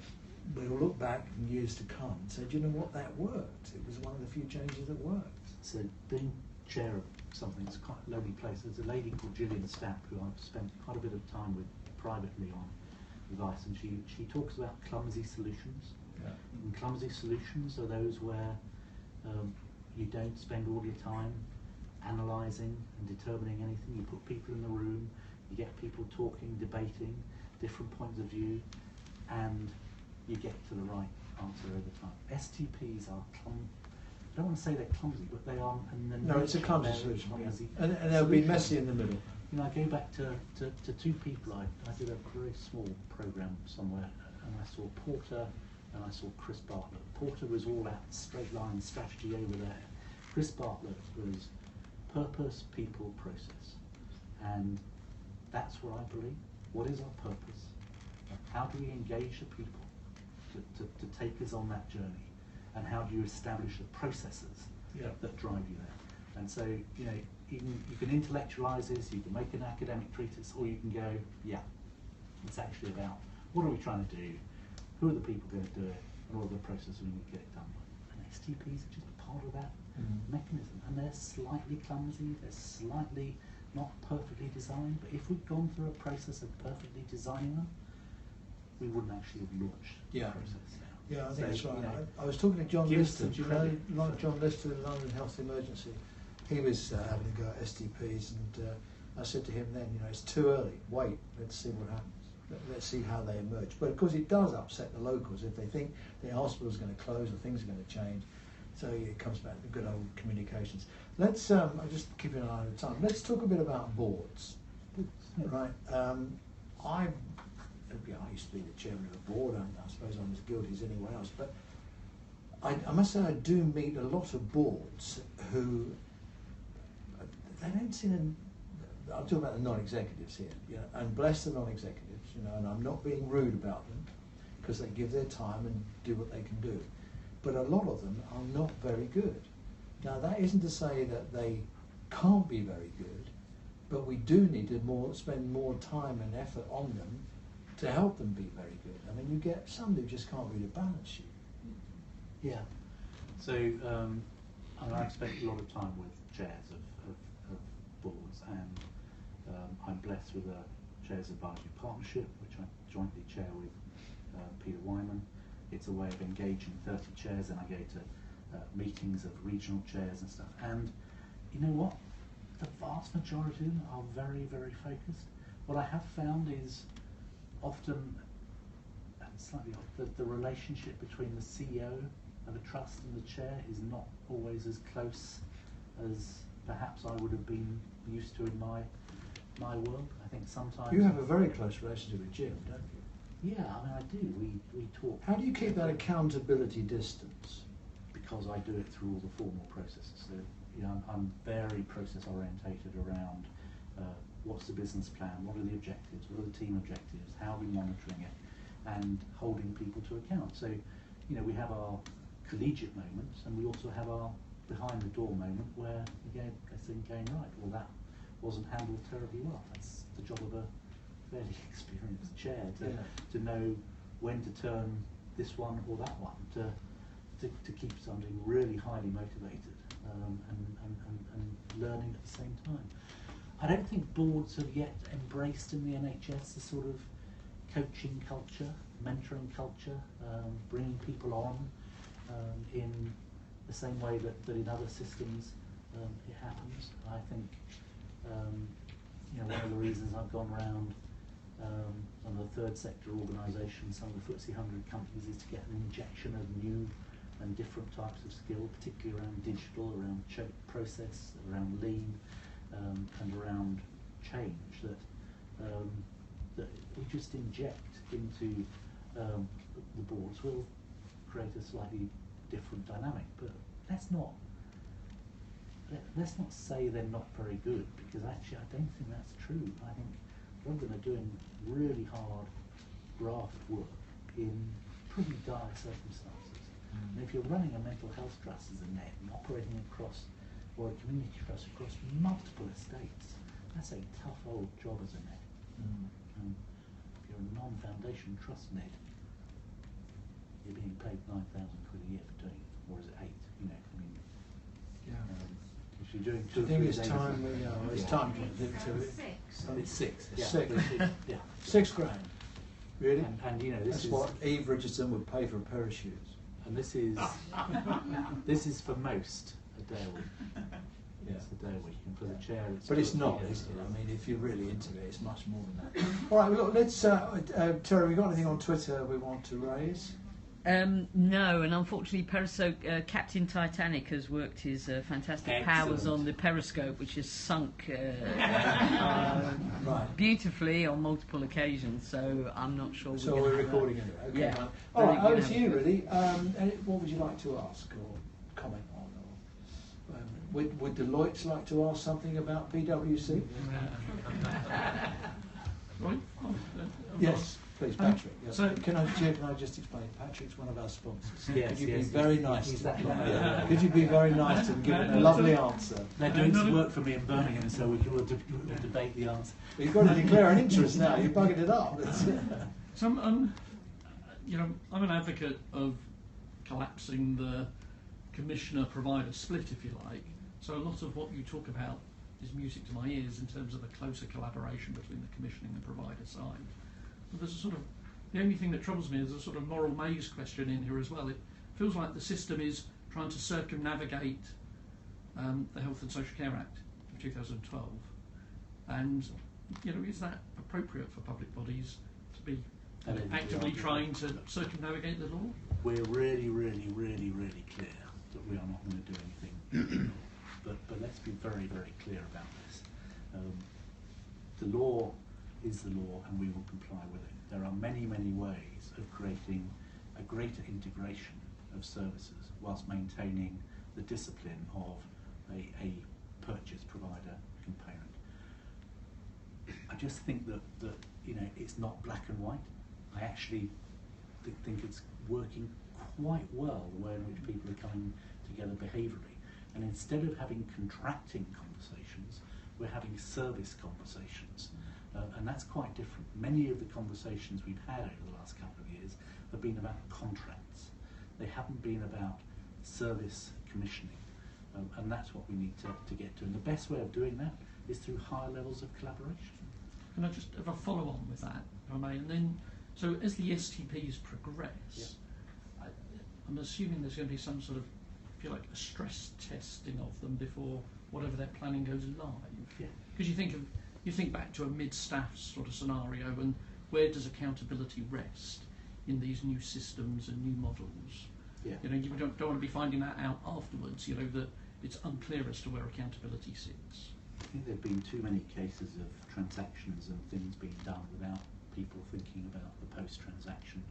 Speaker 2: we'll look back in years to come and say, do you know what, that worked. It was one of the few changes that worked.
Speaker 1: So being chair of something that's quite a lonely place, there's a lady called Gillian Stapp who I've spent quite a bit of time with privately on advice, and she talks about clumsy solutions.
Speaker 2: Yeah.
Speaker 1: And clumsy solutions are those where you don't spend all your time analysing and determining anything. You put people in the room, you get people talking, debating different points of view, and you get to the right answer over time. STPs are I don't want to say they're clumsy, but they are. And
Speaker 2: No, it's a clumsy
Speaker 1: they're
Speaker 2: solution. Yeah.
Speaker 1: clumsy
Speaker 2: And they'll be
Speaker 1: solutions.
Speaker 2: messy in the middle.
Speaker 1: You know, I go back to two people. I did a very small program somewhere, and I saw Porter and I saw Chris Bartlett. Porter was all that straight line strategy over there. Chris Bartlett was purpose, people, process. And that's what I believe. What is our purpose? How do we engage the people to take us on that journey? And how do you establish the processes that drive you there? And so, you know, you can intellectualize this, you can make an academic treatise, or you can go, yeah, it's actually about what are we trying to do, who are the people going to do it, and what are the processes we need to get it done by. And STPs are just part of that mechanism. And they're slightly clumsy, they're slightly not perfectly designed, but if we'd gone through a process of perfectly designing them, we wouldn't actually have launched the process now.
Speaker 2: Yeah, I think
Speaker 1: So,
Speaker 2: that's right.
Speaker 1: you know,
Speaker 2: I was talking to John
Speaker 1: give us
Speaker 2: Lister.
Speaker 1: some
Speaker 2: Do you know
Speaker 1: credit.
Speaker 2: John Lister in London Health Emergency? He was having a go at STPs, and I said to him then, you know, it's too early. Wait, let's see what happens. Let's see how they emerge. But of course, it does upset the locals if they think the hospital's going to close or things are going to change. So it comes back to good old communications. Let's. I'm just keeping an eye on the time. Let's talk a bit about boards. Right. I used to be the chairman of a board, and I suppose I'm as guilty as anyone else, but I must say I do meet a lot of boards who, they don't seem, I'll talk about the non-executives here, you know, and bless the non-executives, you know, and I'm not being rude about them, because they give their time and do what they can do, but a lot of them are not very good. Now that isn't to say that they can't be very good, but we do need to spend more time and effort on them to help them be very good. I mean, you get some who just can't read a balance sheet.
Speaker 1: Yeah. So I spent a lot of time with chairs of boards, and I'm blessed with a Chairs Advisory Partnership, which I jointly chair with Peter Wyman. It's a way of engaging 30 chairs, and I go to meetings of regional chairs and stuff. And you know what? The vast majority of them are very, very focused. What I have found is often, and slightly odd, the relationship between the CEO of a trust and the chair is not always as close as perhaps I would have been used to in my world. I think sometimes...
Speaker 2: You have a very close relationship with Jim, don't you?
Speaker 1: Yeah, I mean, I do. We talk.
Speaker 2: How do you keep that accountability distance?
Speaker 1: Because I do it through all the formal processes. So, you know, I'm very process orientated around what's the business plan, what are the objectives, what are the team objectives, how are we monitoring it, and holding people to account. So, you know, we have our collegiate moments, and we also have our behind the door moment where we go, this isn't going right, or that wasn't handled terribly well. That's the job of a fairly experienced chair to know when to turn this one or that one, to keep somebody really highly motivated and learning at the same time. I don't think boards have yet embraced in the NHS the sort of coaching culture, mentoring culture, bringing people on in the same way that in other systems it happens. I think you know, one of the reasons I've gone around some of the third sector organisations, some of the FTSE 100 companies, is to get an injection of new and different types of skill, particularly around digital, around process, around lean, and around change that we just inject into the boards will create a slightly different dynamic. But let's not say they're not very good, because actually I don't think that's true. I think a lot of them are doing really hard graft work in pretty dire circumstances. And if you're running a mental health trust as a net and operating across, or a community trust across multiple estates, that's a tough old job as a net. If you're a non-foundation trust net, you're being paid £9,000 a year for doing it, or is it 8? You know, I mean, if you're doing 2 or 3
Speaker 2: I think
Speaker 1: days,
Speaker 2: it's time. It's time to
Speaker 1: it's 6. Yeah,
Speaker 2: Six.
Speaker 1: yeah.
Speaker 2: £6,000. Really?
Speaker 1: And you know, this
Speaker 2: That's
Speaker 1: is
Speaker 2: what Eve Richardson would pay for a pair of shoes.
Speaker 1: and this is for most a day a week.
Speaker 2: Yeah.
Speaker 1: It's a day a week, and for the chair, it's.
Speaker 2: But it's not, is it? I mean, if you're really into it, it's much more than that. All right, well, look, let's. Terry, we got anything on Twitter we want to raise?
Speaker 4: No, and unfortunately, Captain Titanic has worked his fantastic powers on the periscope, which has sunk
Speaker 2: Right.
Speaker 4: beautifully on multiple occasions. So I'm not sure.
Speaker 2: So we're recording it. Okay.
Speaker 4: Yeah.
Speaker 2: Fine. All right. Over to you, Lilley. What would you like to ask or comment on? Or, would Deloitte like to ask something about PwC?
Speaker 5: Right.
Speaker 2: Yes. Please, Patrick. Yes.
Speaker 5: So-
Speaker 2: can I just explain? Patrick's one of our sponsors.
Speaker 1: Yes,
Speaker 2: Could you
Speaker 1: yes,
Speaker 2: be very
Speaker 1: he's-
Speaker 2: nice?
Speaker 1: he's
Speaker 2: to
Speaker 1: that
Speaker 2: him?
Speaker 1: guy.
Speaker 2: Could you be very nice and give him a lovely answer?
Speaker 1: They're doing some work for me in Birmingham, so we'll debate the answer.
Speaker 2: You've got to declare an interest now. You're bugging it up.
Speaker 5: So you know, I'm an advocate of collapsing the commissioner-provider split, if you like. So a lot of what you talk about is music to my ears in terms of a closer collaboration between the commissioning and provider side. But there's a sort of, the only thing that troubles me is a sort of moral maze question in here as well. It feels like the system is trying to circumnavigate the Health and Social Care Act of 2012. And, you know, is that appropriate for public bodies to be actively trying to circumnavigate the law?
Speaker 1: We're really, really, really, really clear that we are not going to do anything. but let's be very, very clear about this. The law is the law, and we will comply with it. There are many, many ways of creating a greater integration of services whilst maintaining the discipline of a purchase provider component. I just think that you know, it's not black and white. I actually think it's working quite well the way in which people are coming together behaviourally. And instead of having contracting conversations, we're having service conversations. And that's quite different. Many of the conversations we've had over the last couple of years have been about contracts. They haven't been about service commissioning. And that's what we need to get to. And the best way of doing that is through higher levels of collaboration.
Speaker 5: Can I just have a follow-on with that, if I may? And then, so as the STPs progress, I'm assuming there's going to be some sort of, if you like, a stress testing of them before whatever they're planning goes live. Because you think back to a mid-staff sort of scenario, and where does accountability rest in these new systems and new models?
Speaker 1: Yeah.
Speaker 5: You know, you don't want to be finding that out afterwards. You know, that it's unclear as to where accountability sits.
Speaker 1: I think there have been too many cases of transactions and things being done without people thinking about the post-transaction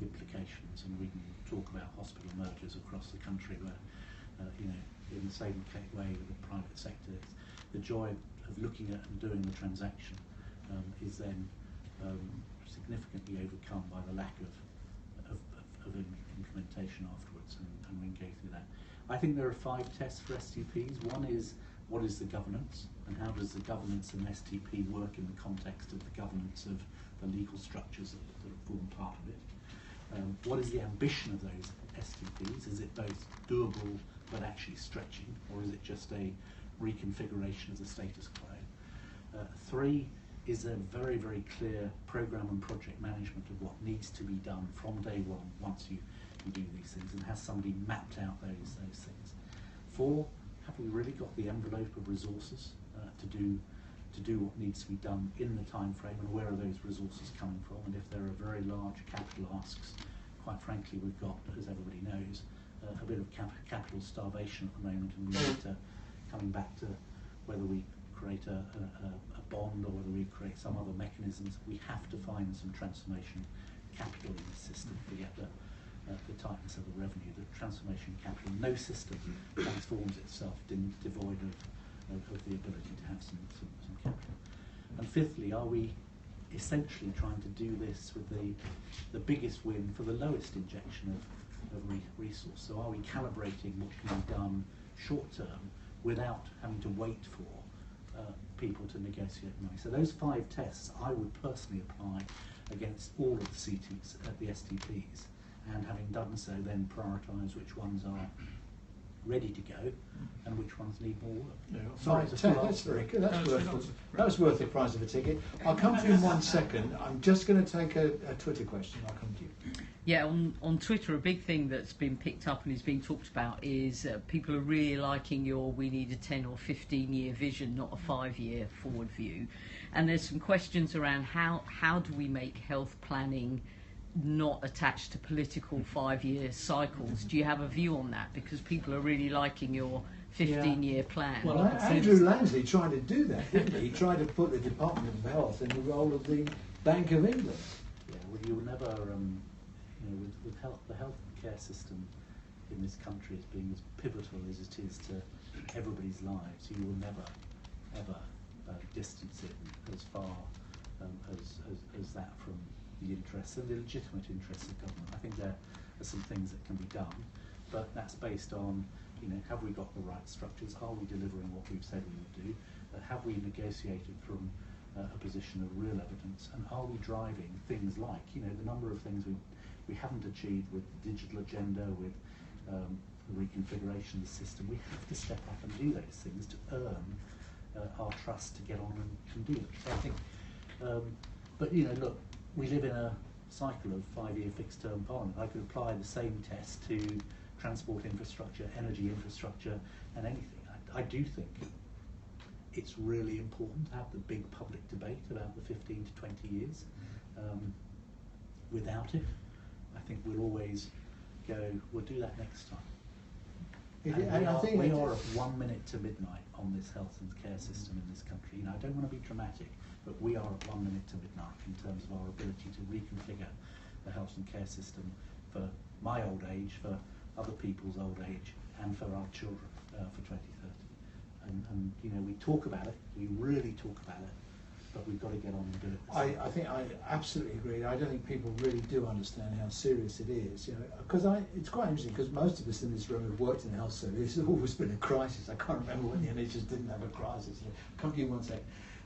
Speaker 1: implications. And we can talk about hospital mergers across the country where, you know, in the same way with the private sector, the joy of looking at and doing the transaction is then significantly overcome by the lack of implementation afterwards, and we can go through that. I think there are 5 tests for STPs. One is, what is the governance, and how does the governance and STP work in the context of the governance of the legal structures that form part of it? What is the ambition of those STPs? Is it both doable but actually stretching, or is it just a reconfiguration of the status quo? 3, is there very, very clear programme and project management of what needs to be done from day one once you do these things, and has somebody mapped out those things? 4, have we really got the envelope of resources to do what needs to be done in the time frame, and where are those resources coming from? And if there are very large capital asks, quite frankly, we've got, as everybody knows, a bit of capital starvation at the moment, and we need to, coming back to whether we create a bond or whether we create some other mechanisms, we have to find some transformation capital in the system to get the tightness of the revenue, the transformation capital. No system transforms itself devoid of the ability to have some capital. And 5thly, are we essentially trying to do this with the biggest win for the lowest injection of resource? So are we calibrating what can be done short term without having to wait for people to negotiate money? So those 5 tests I would personally apply against all of the CTs at the STPs, and having done so, then prioritise which ones are ready to go and which ones need more work.
Speaker 2: Yeah. Sorry, that's very good. That's worth the price of a ticket. I'll come to you in 1 second. I'm just going to take a Twitter question. I'll come to you.
Speaker 4: Yeah, on Twitter, a big thing that's been picked up and is being talked about is people are really liking your we need a 10 or 15 year vision, not a 5-year forward view. And there's some questions around how do we make health planning not attached to political 5-year cycles. Do you have a view on that? Because people are really liking your 15-year plan.
Speaker 2: Well, Andrew Lansley tried to do that, didn't he? He tried to put the Department of Health in the role of the Bank of England.
Speaker 1: Yeah, well, you will never, with the healthcare system in this country as being as pivotal as it is to everybody's lives, you will never, ever distance it as far as that from the interests and the legitimate interests of government. I think there are some things that can be done, but that's based on, have we got the right structures? Are we delivering what we've said we would do? Have we negotiated from a position of real evidence? And are we driving things like, the number of things we haven't achieved with the digital agenda, with the reconfiguration of the system? We have to step up and do those things to earn our trust to get on and do it. So I think, but look, we live in a cycle of 5-year fixed term parliament. I could apply the same test to transport infrastructure, energy infrastructure, and anything. I do think it's really important to have the big public debate about the 15 to 20 years. Without it, I think we'll always go, we'll do that next time. We are at 1 minute to midnight on this health and care system in this country. I don't want to be dramatic, but we are at 1 minute to midnight in terms of our ability to reconfigure the health and care system for my old age, for other people's old age, and for our children for 2030. And we talk about it, we really talk about it, but we've got to get on and do it.
Speaker 2: I think I absolutely agree. I don't think people really do understand how serious it is. Because it's quite interesting, because most of us in this room have worked in the health service. There's always been a crisis. I can't remember when the NHS didn't have a crisis. Come give you one sec.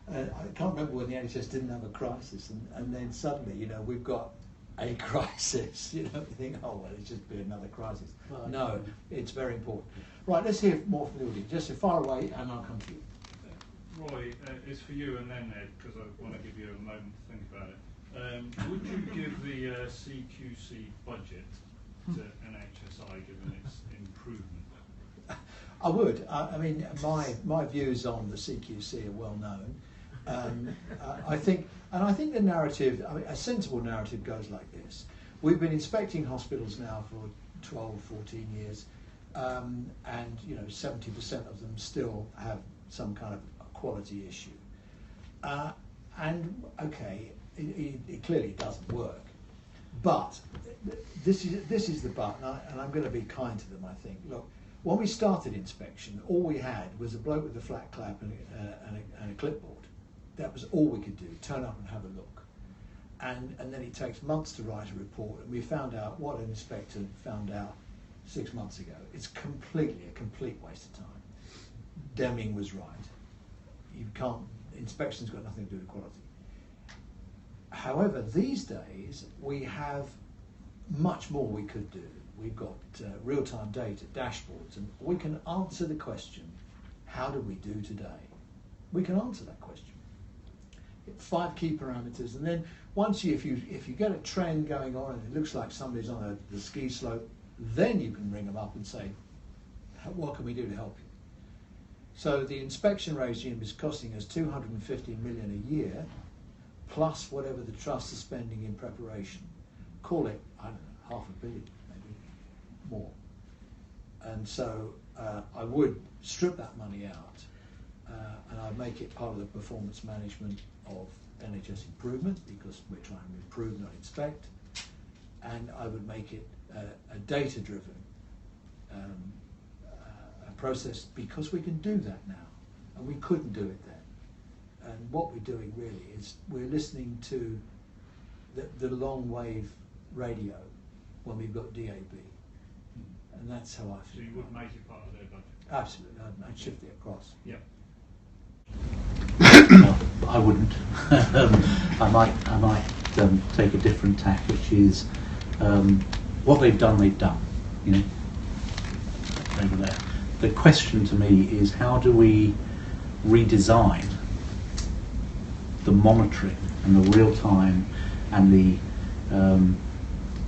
Speaker 2: I can't remember when the NHS didn't have a crisis, and then suddenly, we've got a crisis. You think, oh well, it's just been another crisis. Well, no, it's very important. Right, let's hear more from the audience. Just so far away, and I'll come to you.
Speaker 6: Roy, it's for you and then Ed, because I want to give you a moment to think about it. Would you give the CQC budget to NHSI given its improvement?
Speaker 2: I would. I mean, my views on the CQC are well known. I think the narrative, a sensible narrative goes like this. We've been inspecting hospitals now for 12, 14 years, and 70% of them still have some kind of quality issue. And okay, it clearly doesn't work. But this is the but, and I'm going to be kind to them. I think. Look, when we started inspection, all we had was a bloke with a flat clap and a clipboard. That was all we could do, turn up and have a look. And then it takes months to write a report, and we found out what an inspector found out 6 months ago. It's a complete waste of time. Deming was right. Inspection's got nothing to do with quality. However, these days, we have much more we could do. We've got real-time data, dashboards, and we can answer the question, how do we do today? We can answer that question. 5 key parameters, and then once if you get a trend going on and it looks like somebody's on the ski slope, then you can ring them up and say, what can we do to help you? So the inspection regime is costing us 250 million a year, plus whatever the trust is spending in preparation. Call it, I don't know, $500 million, maybe more. And so I would strip that money out, and I'd make it part of the performance management of NHS Improvement, because we're trying to improve, not inspect. And I would make it a data-driven process, because we can do that now, and we couldn't do it then. And what we're doing really is we're listening to the long wave radio when we've got DAB, and that's how I feel.
Speaker 6: So you would make it part of their budget?
Speaker 2: Absolutely, I'd shift it across.
Speaker 6: Yeah.
Speaker 1: No, I wouldn't. I might take a different tack, which is what they've done. Over there. The question to me is, how do we redesign the monitoring and the real time and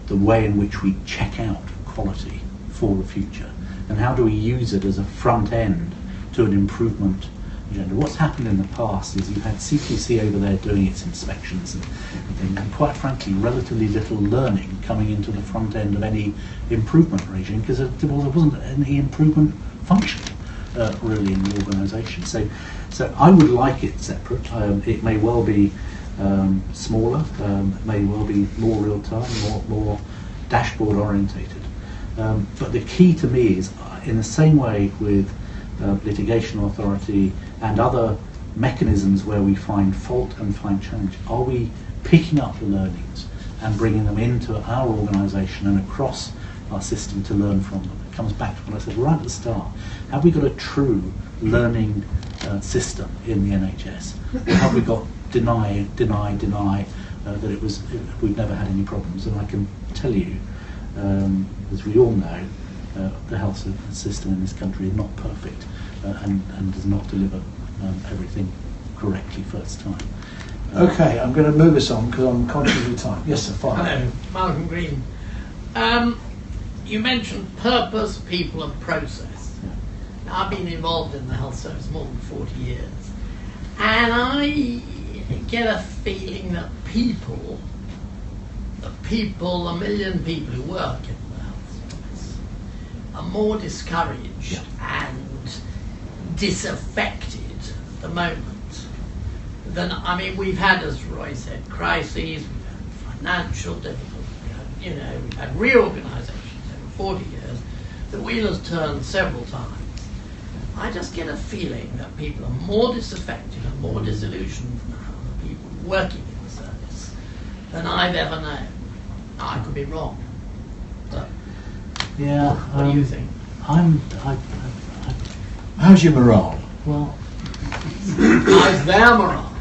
Speaker 1: the way in which we check out quality for the future, and how do we use it as a front end to an improvement agenda. What's happened in the past is you've had CQC over there doing its inspections and things, and quite frankly, relatively little learning coming into the front end of any improvement regime, because there wasn't any improvement function really in the organisation. So I would like it separate. It may well be smaller, it may well be more real time, more dashboard orientated. But the key to me is, in the same way with litigation authority and other mechanisms where we find fault and find challenge, are we picking up the learnings and bringing them into our organisation and across our system to learn from them? It comes back to what I said right at the start. Have we got a true learning system in the NHS? Or have we got deny that we've never had any problems? And I can tell you, as we all know, the health system in this country is not perfect and does not deliver everything correctly first time.
Speaker 2: Okay, I'm going to move us on because I'm conscious of the time. Yes, sir, fine.
Speaker 7: Hello, Malcolm Green. You mentioned purpose, people and process. Now, I've been involved in the health service more than 40 years, and I get a feeling that a million people who work in the health service are more discouraged and disaffected at the moment than, I mean, we've had, as Roy said, crises, we've had financial difficulties, we've had reorganisations over 40 years. The wheel has turned several times. I just get a feeling that people are more disaffected and more disillusioned now, the people working in the service, than I've ever known. Now, I could be wrong, but
Speaker 1: Yeah.
Speaker 7: what do you think?
Speaker 2: How's your morale?
Speaker 1: Well,
Speaker 7: How's their morale?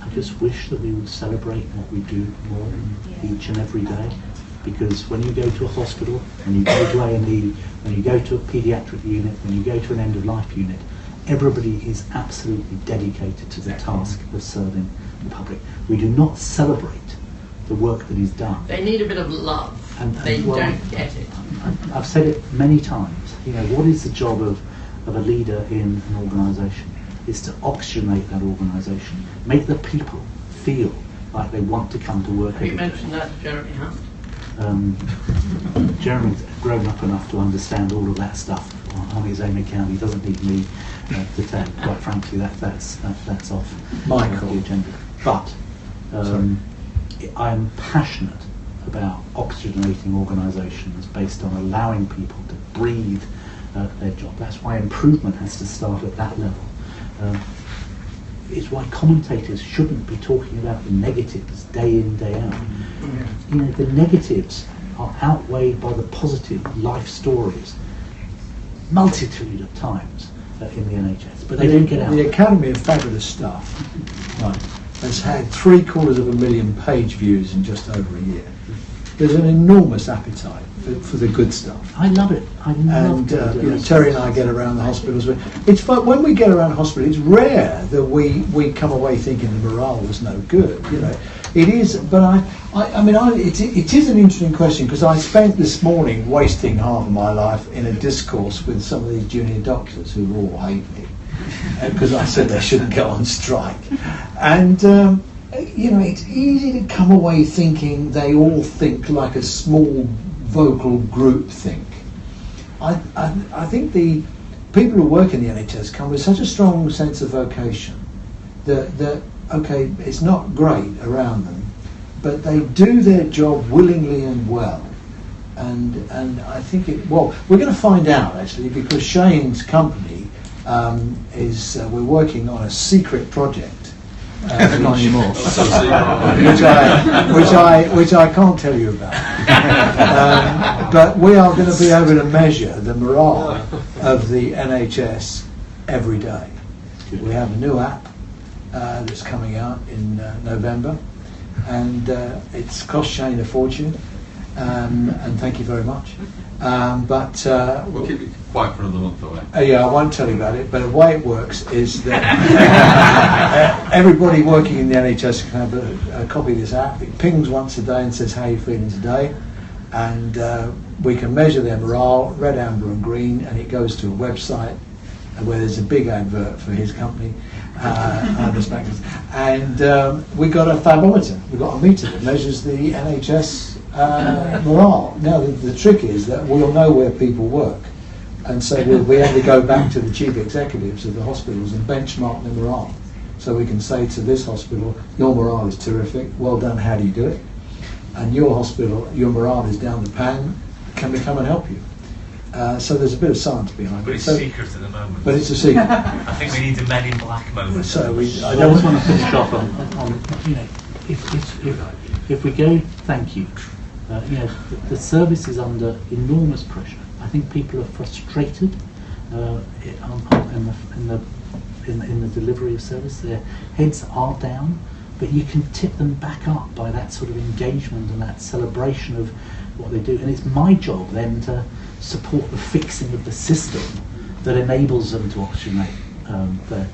Speaker 1: I just wish that we would celebrate what we do more each and every day, because when you go to a hospital, when you go to A&E, when you go to a paediatric unit, when you go to an end-of-life unit, everybody is absolutely dedicated to the task of serving the public. We do not celebrate the work that is done.
Speaker 7: They need a bit of love. They don't get it.
Speaker 1: I've said it many times. What is the job of a leader in an organisation? It's to oxygenate that organisation, make the people feel like they want to come to work.
Speaker 7: Have you mentioned that to Jeremy Hunt?
Speaker 1: Jeremy's grown up enough to understand all of that stuff on his own account. He doesn't need me to tell. Quite frankly, that's off the agenda. But I am passionate about oxygenating organisations based on allowing people to breathe their job. That's why improvement has to start at that level. It's why commentators shouldn't be talking about the negatives day in, day out. The negatives are outweighed by the positive life stories multitude of times in the NHS, but they don't get out.
Speaker 2: The Academy of Fabulous Stuff has had 750,000 page views in just over a year. There's an enormous appetite for the good stuff.
Speaker 1: I love it. I love it.
Speaker 2: Terry and I get around the hospitals. It's fun. When we get around hospitals, it's rare that we come away thinking the morale was no good. It is. But it is an interesting question, because I spent this morning wasting half of my life in a discourse with some of these junior doctors who all hate me because I said they shouldn't go on strike. And it's easy to come away thinking they all think like a small vocal group think. I think the people who work in the NHS come with such a strong sense of vocation that okay, it's not great around them, but they do their job willingly and well. And I think we're going to find out actually, because Shane's company we're working on a secret project.
Speaker 5: Not anymore.
Speaker 2: which I can't tell you about. But we are going to be able to measure the morale of the NHS every day. We have a new app that's coming out in November, and it's cost Shane a fortune, and thank you very much.
Speaker 8: We'll keep it quiet for another month away.
Speaker 2: Yeah, I won't tell you about it, but the way it works is that everybody working in the NHS can have a copy of this app. It pings once a day and says, how are you feeling today? And we can measure their morale, red, amber and green, and it goes to a website, where there's a big advert for his company, and we got a fabometer. We got a meter that measures the NHS morale. Now the trick is that we'll know where people work, and so we'll be able to go back to the chief executives of the hospitals and benchmark their morale. So we can say to this hospital, your morale is terrific, well done, how do you do it? And your hospital, your morale is down the pan, can we come and help you? So there's a bit of science behind
Speaker 9: but
Speaker 2: it.
Speaker 9: It's
Speaker 2: so,
Speaker 9: a secret at the moment.
Speaker 2: But it's a secret.
Speaker 9: I think we need a Men in Black moment.
Speaker 2: So
Speaker 1: I just want to finish off on you know, if we go, thank you. You know, the service is under enormous pressure. I think people are frustrated in the delivery of service. Their heads are down, but you can tip them back up by that sort of engagement and that celebration of what they do. And it's my job then to support the fixing of the system that enables them to oxygenate their...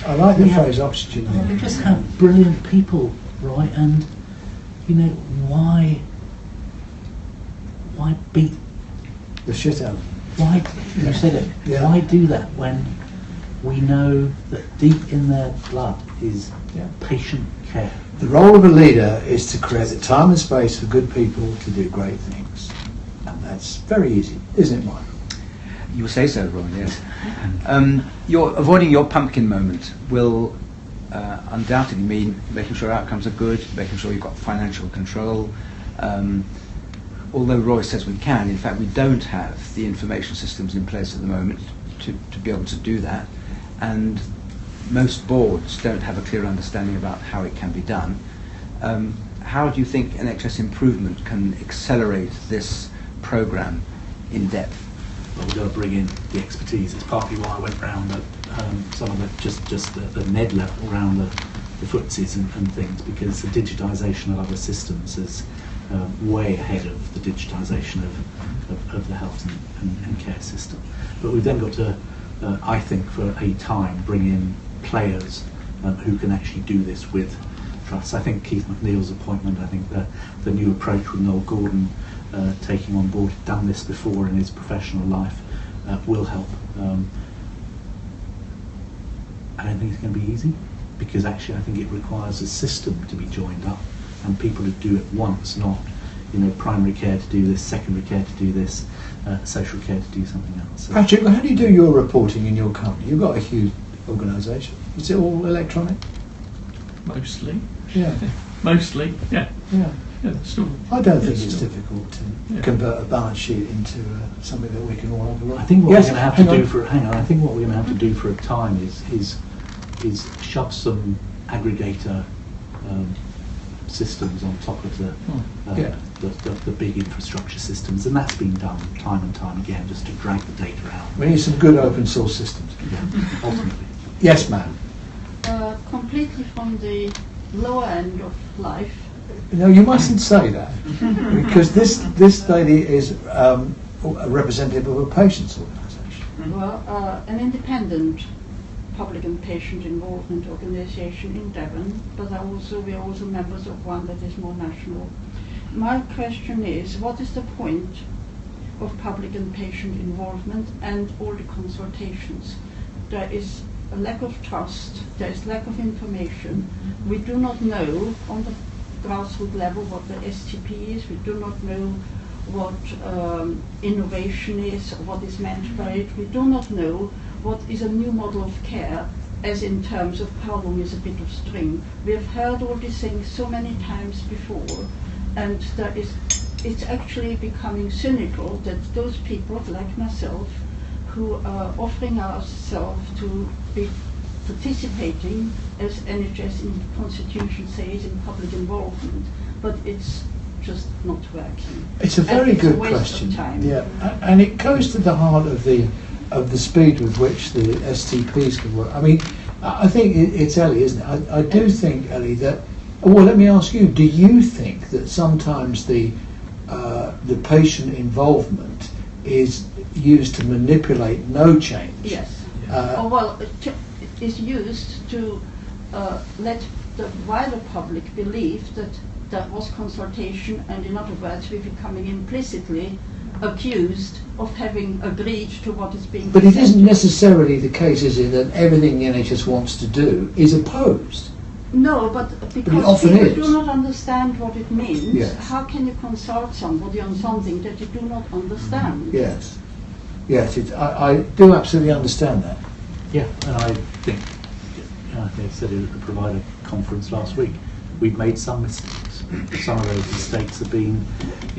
Speaker 2: I like the phrase oxygenate.
Speaker 1: We just have brilliant people, right? And, you know, why beat
Speaker 2: the shit out of them?
Speaker 1: Why, you said it, why do that when we know that deep in their blood is patient care?
Speaker 2: The role of a leader is to create the time and space for good people to do great things. And that's very easy, isn't it, Mike?
Speaker 10: You will say so, Ron, yes. You're avoiding your pumpkin moment will undoubtedly mean making sure outcomes are good, making sure you've got financial control. Although Roy says we can, in fact we don't have the information systems in place at the moment to be able to do that, and most boards don't have a clear understanding about how it can be done. How do you think NHS Improvement can accelerate this programme in depth?
Speaker 1: Well, we've got to bring in the expertise. It's partly why I went round some of the just the NED level around the footsies and things, because the digitisation of other systems is way ahead of the digitisation of the health and care system. But we've then got to, I think, for a time, bring in players who can actually do this with trust. I think Keith McNeil's appointment, I think the new approach with Noel Gordon taking on board, done this before in his professional life, will help. I don't think it's going to be easy, because actually I think it requires a system to be joined up and people who do it once, not, you know, primary care to do this, secondary care to do this, social care to do something else. So
Speaker 2: Patrick, how do you do your reporting in your company? You've got a huge organisation. Is it all electronic?
Speaker 5: Mostly.
Speaker 2: Yeah.
Speaker 5: Mostly, yeah.
Speaker 2: Yeah.
Speaker 5: Yeah, still.
Speaker 2: I don't think it's difficult to convert a balance sheet into something that we can all overlook.
Speaker 1: I think what we're going to have to do for I think what we're going to have to do for a time is shove some aggregator systems on top of the big infrastructure systems, and that's been done time and time again, just to drag the data out.
Speaker 2: We need some good open source systems.
Speaker 1: Yeah, ultimately.
Speaker 2: Yes, ma'am.
Speaker 11: Completely from the lower end of life.
Speaker 2: No, you mustn't say that, because this lady is a representative of a patients' organisation.
Speaker 11: Well, an independent public and patient involvement organisation in Devon, but we are also members of one that is more national. My question is, what is the point of public and patient involvement and all the consultations? There is a lack of trust, there is lack of information. We do not know on the grassroots level what the STP is, we do not know what innovation is, what is meant by it, we do not know what is a new model of care, as in terms of how long is a bit of string. We have heard all these things so many times before, and it's actually becoming cynical that those people like myself who are offering ourselves to be participating, as NHS in Constitution says, in public involvement, but it's just not working.
Speaker 2: It's a very good question. Yeah, and it goes to the heart of the speed with which the STPs can work. I mean, I think it's Ellie, isn't it? I do think, Ellie, that. Well, let me ask you: do you think that sometimes the patient involvement is used to manipulate no change?
Speaker 11: Yes. Well, is used to let the wider public believe that there was consultation, and in other words, we're becoming implicitly accused of having agreed to what is being
Speaker 2: But it
Speaker 11: presented.
Speaker 2: isn't necessarily the case, is it, that everything the NHS wants to do is opposed?
Speaker 11: No, but because
Speaker 2: often
Speaker 11: people
Speaker 2: is.
Speaker 11: do not understand what it means,
Speaker 2: Yes.
Speaker 11: how can you consult somebody on something that you do not understand?
Speaker 2: Yes. Yes, I do absolutely understand that.
Speaker 1: Yeah, and I think, they said it at the provider conference last week, we've made some mistakes. Some of those mistakes have been,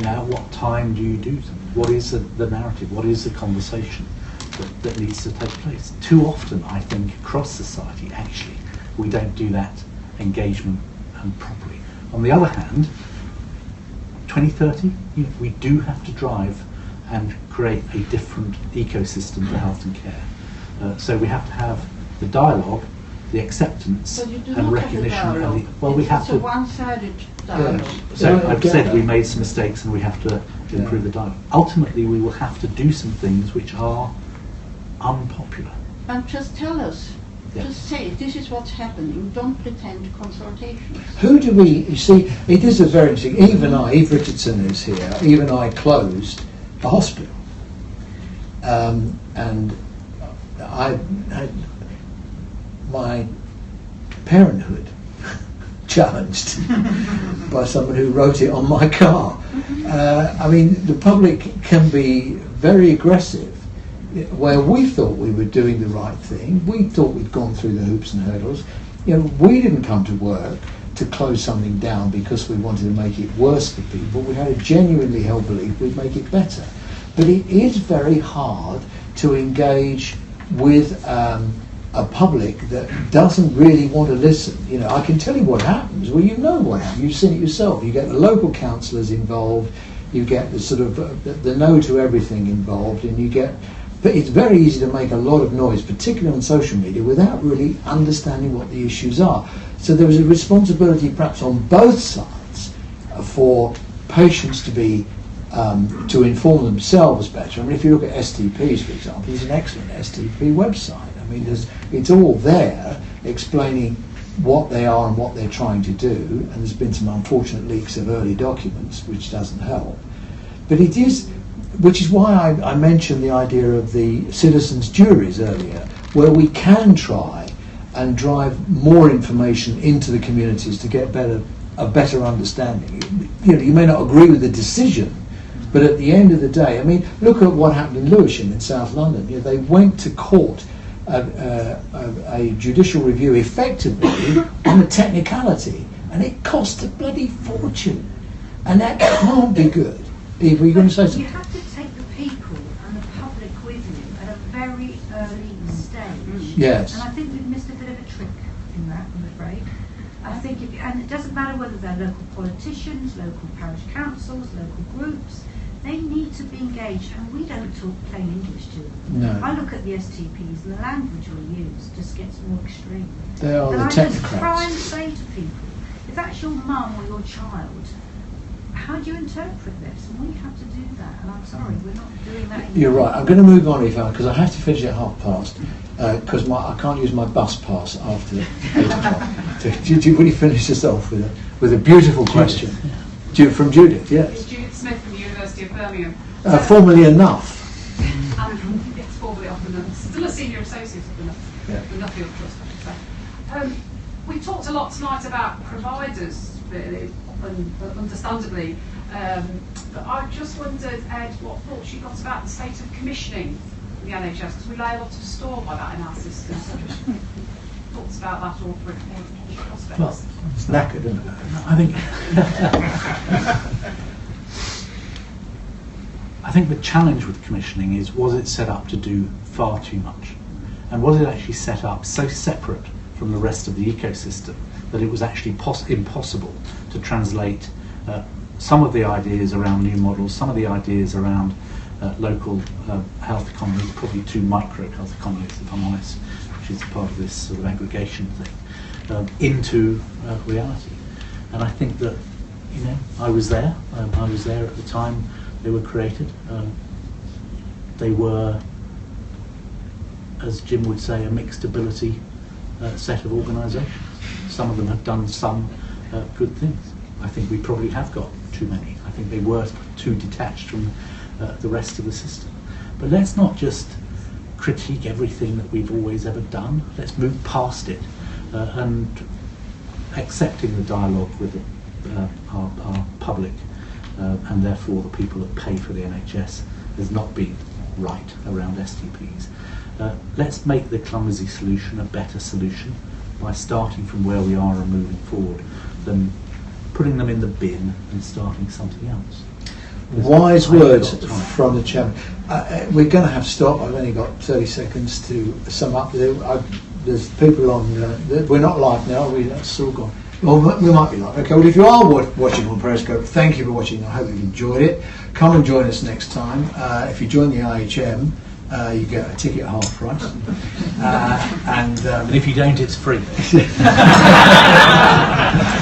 Speaker 1: at what time do you do something? What is the narrative? What is the conversation that needs to take place? Too often, I think, across society, actually, we don't do that engagement properly. On the other hand, 2030, we do have to drive and create a different ecosystem for health and care. So we have to have the dialogue, the acceptance
Speaker 11: But you do
Speaker 1: and
Speaker 11: not
Speaker 1: recognition.
Speaker 11: have a dialogue.
Speaker 1: Well, we have
Speaker 11: It's
Speaker 1: to.
Speaker 11: a one-sided dialogue.
Speaker 1: So
Speaker 2: Yeah, I
Speaker 1: I've
Speaker 2: get
Speaker 1: said
Speaker 2: that.
Speaker 1: we made some mistakes and we have to improve the dialogue. Ultimately, we will have to do some things which are unpopular.
Speaker 11: And just tell us.
Speaker 1: Yeah.
Speaker 11: Just say, this is what's happening. Don't pretend consultations.
Speaker 2: Who do we, you see, it is a very interesting, Eve Richardson is here, Eve and I closed a hospital. And I had my parenthood challenged by someone who wrote it on my car. I mean, the public can be very aggressive. Where we thought we were doing the right thing, we thought we'd gone through the hoops and hurdles. We didn't come to work to close something down because we wanted to make it worse for people. We had a genuinely held belief we'd make it better. But it is very hard to engage with a public that doesn't really want to listen. I can tell you what happens. Well, you know what happens. You've seen it yourself. You get the local councillors involved. You get the sort of the no to everything involved, and you get. But it's very easy to make a lot of noise, particularly on social media, without really understanding what the issues are. So there is a responsibility, perhaps on both sides, for patients to be to inform themselves better. I mean, if you look at STPs, for example, there's an excellent STP website. I mean, it's all there explaining what they are and what they're trying to do, and there's been some unfortunate leaks of early documents, which doesn't help. But it is, which is why I mentioned the idea of the citizens' juries earlier, where we can try and drive more information into the communities to get a better understanding. You may not agree with the decision, but at the end of the day, I mean, look at what happened in Lewisham in South London. They went to court, a judicial review effectively on a technicality, and it cost a bloody fortune. And that can't be good. Eve, were you going to say something?
Speaker 12: You have to take the people and the public with you at a very early stage.
Speaker 2: Yes.
Speaker 12: And I think we've missed a bit of a trick in that, I'm afraid. I think, and it doesn't matter whether they're local politicians, local parish councils, local groups, they need to be engaged, and we don't talk plain English to them.
Speaker 2: No.
Speaker 12: I look at the STPs and the language we use just gets more extreme.
Speaker 2: They are
Speaker 12: and
Speaker 2: the
Speaker 12: I just
Speaker 2: technocrats.
Speaker 12: try and say to people, if that's your mum or your child, how do you interpret this? And we have to do that, and I'm sorry, we're not doing that anymore.
Speaker 2: You're right. I'm going to move on, Eva, because I have to finish at 5:30, because I can't use my bus pass after 8 o'clock. Would you finish us off with a beautiful question? From Judith, yes.
Speaker 13: It's Judith Smith from the University of Birmingham.
Speaker 2: Formerly enough.
Speaker 13: It's formerly often enough. Still a senior associate of the Nuffield Trust, I should say. We talked a lot tonight about providers, really, and understandably. But I just wondered, Ed, what thoughts you got about the state of commissioning the NHS, because we lay a lot of store by that in our system. So just thoughts about that or prospects.
Speaker 2: Well, it's knackered, isn't it?
Speaker 1: I think the challenge with commissioning is, was it set up to do far too much? And was it actually set up so separate from the rest of the ecosystem that it was actually impossible to translate some of the ideas around new models, some of the ideas around local health economies, probably too micro health economies, if I'm honest, which is part of this sort of aggregation thing, into reality. And I think that, I was there. I was there at the time they were created. They were, as Jim would say, a mixed ability set of organisations. Some of them have done some good things. I think we probably have got too many. I think they were too detached from the rest of the system. But let's not just critique everything that we've always ever done. Let's move past it and accepting the dialogue with our public and therefore the people that pay for the NHS has not been right around STPs. Let's make the clumsy solution a better solution by starting from where we are and moving forward than putting them in the bin and starting something else.
Speaker 2: Wise words from the chairman. We're going to have to stop. I've only got 30 seconds to sum up. There's people on. We're not live now. We're still gone. Well, we might be live. Okay. Well, if you are watching on Periscope, thank you for watching. I hope you've enjoyed it. Come and join us next time. If you join the IHM, you get a ticket at half price. And
Speaker 1: if you don't, it's free.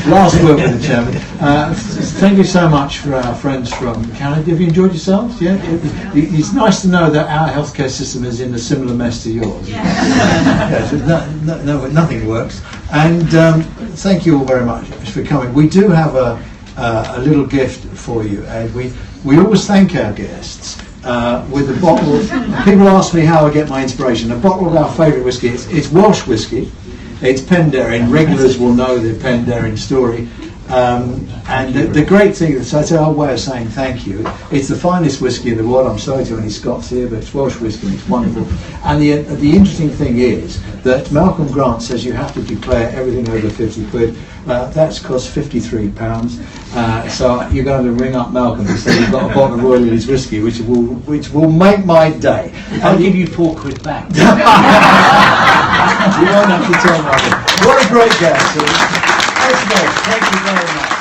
Speaker 2: Last word with the chairman. Thank you so much for our friends from Canada. Have you enjoyed yourselves? Yeah. It's nice to know that our healthcare system is in a similar mess to yours. Yeah, so nothing works. And thank you all very much for coming. We do have a little gift for you, Ed. We always thank our guests with a bottle. People ask me how I get my inspiration. A bottle of our favourite whiskey. It's Welsh whiskey. It's Penderyn. Regulars will know the Penderyn story. And the great thing, so it's our way of saying thank you. It's the finest whiskey in the world. I'm sorry to any Scots here, but it's Welsh whiskey. It's wonderful. And the interesting thing is that Malcolm Grant says you have to declare everything over 50 quid. That's cost £53. So you're going to ring up Malcolm and say you've got a bottle of Royal Lilley's whiskey, which will make my day.
Speaker 1: I'll give you £4 back.
Speaker 2: You won't have to tell Malcolm. What a great guest. Thank you very much.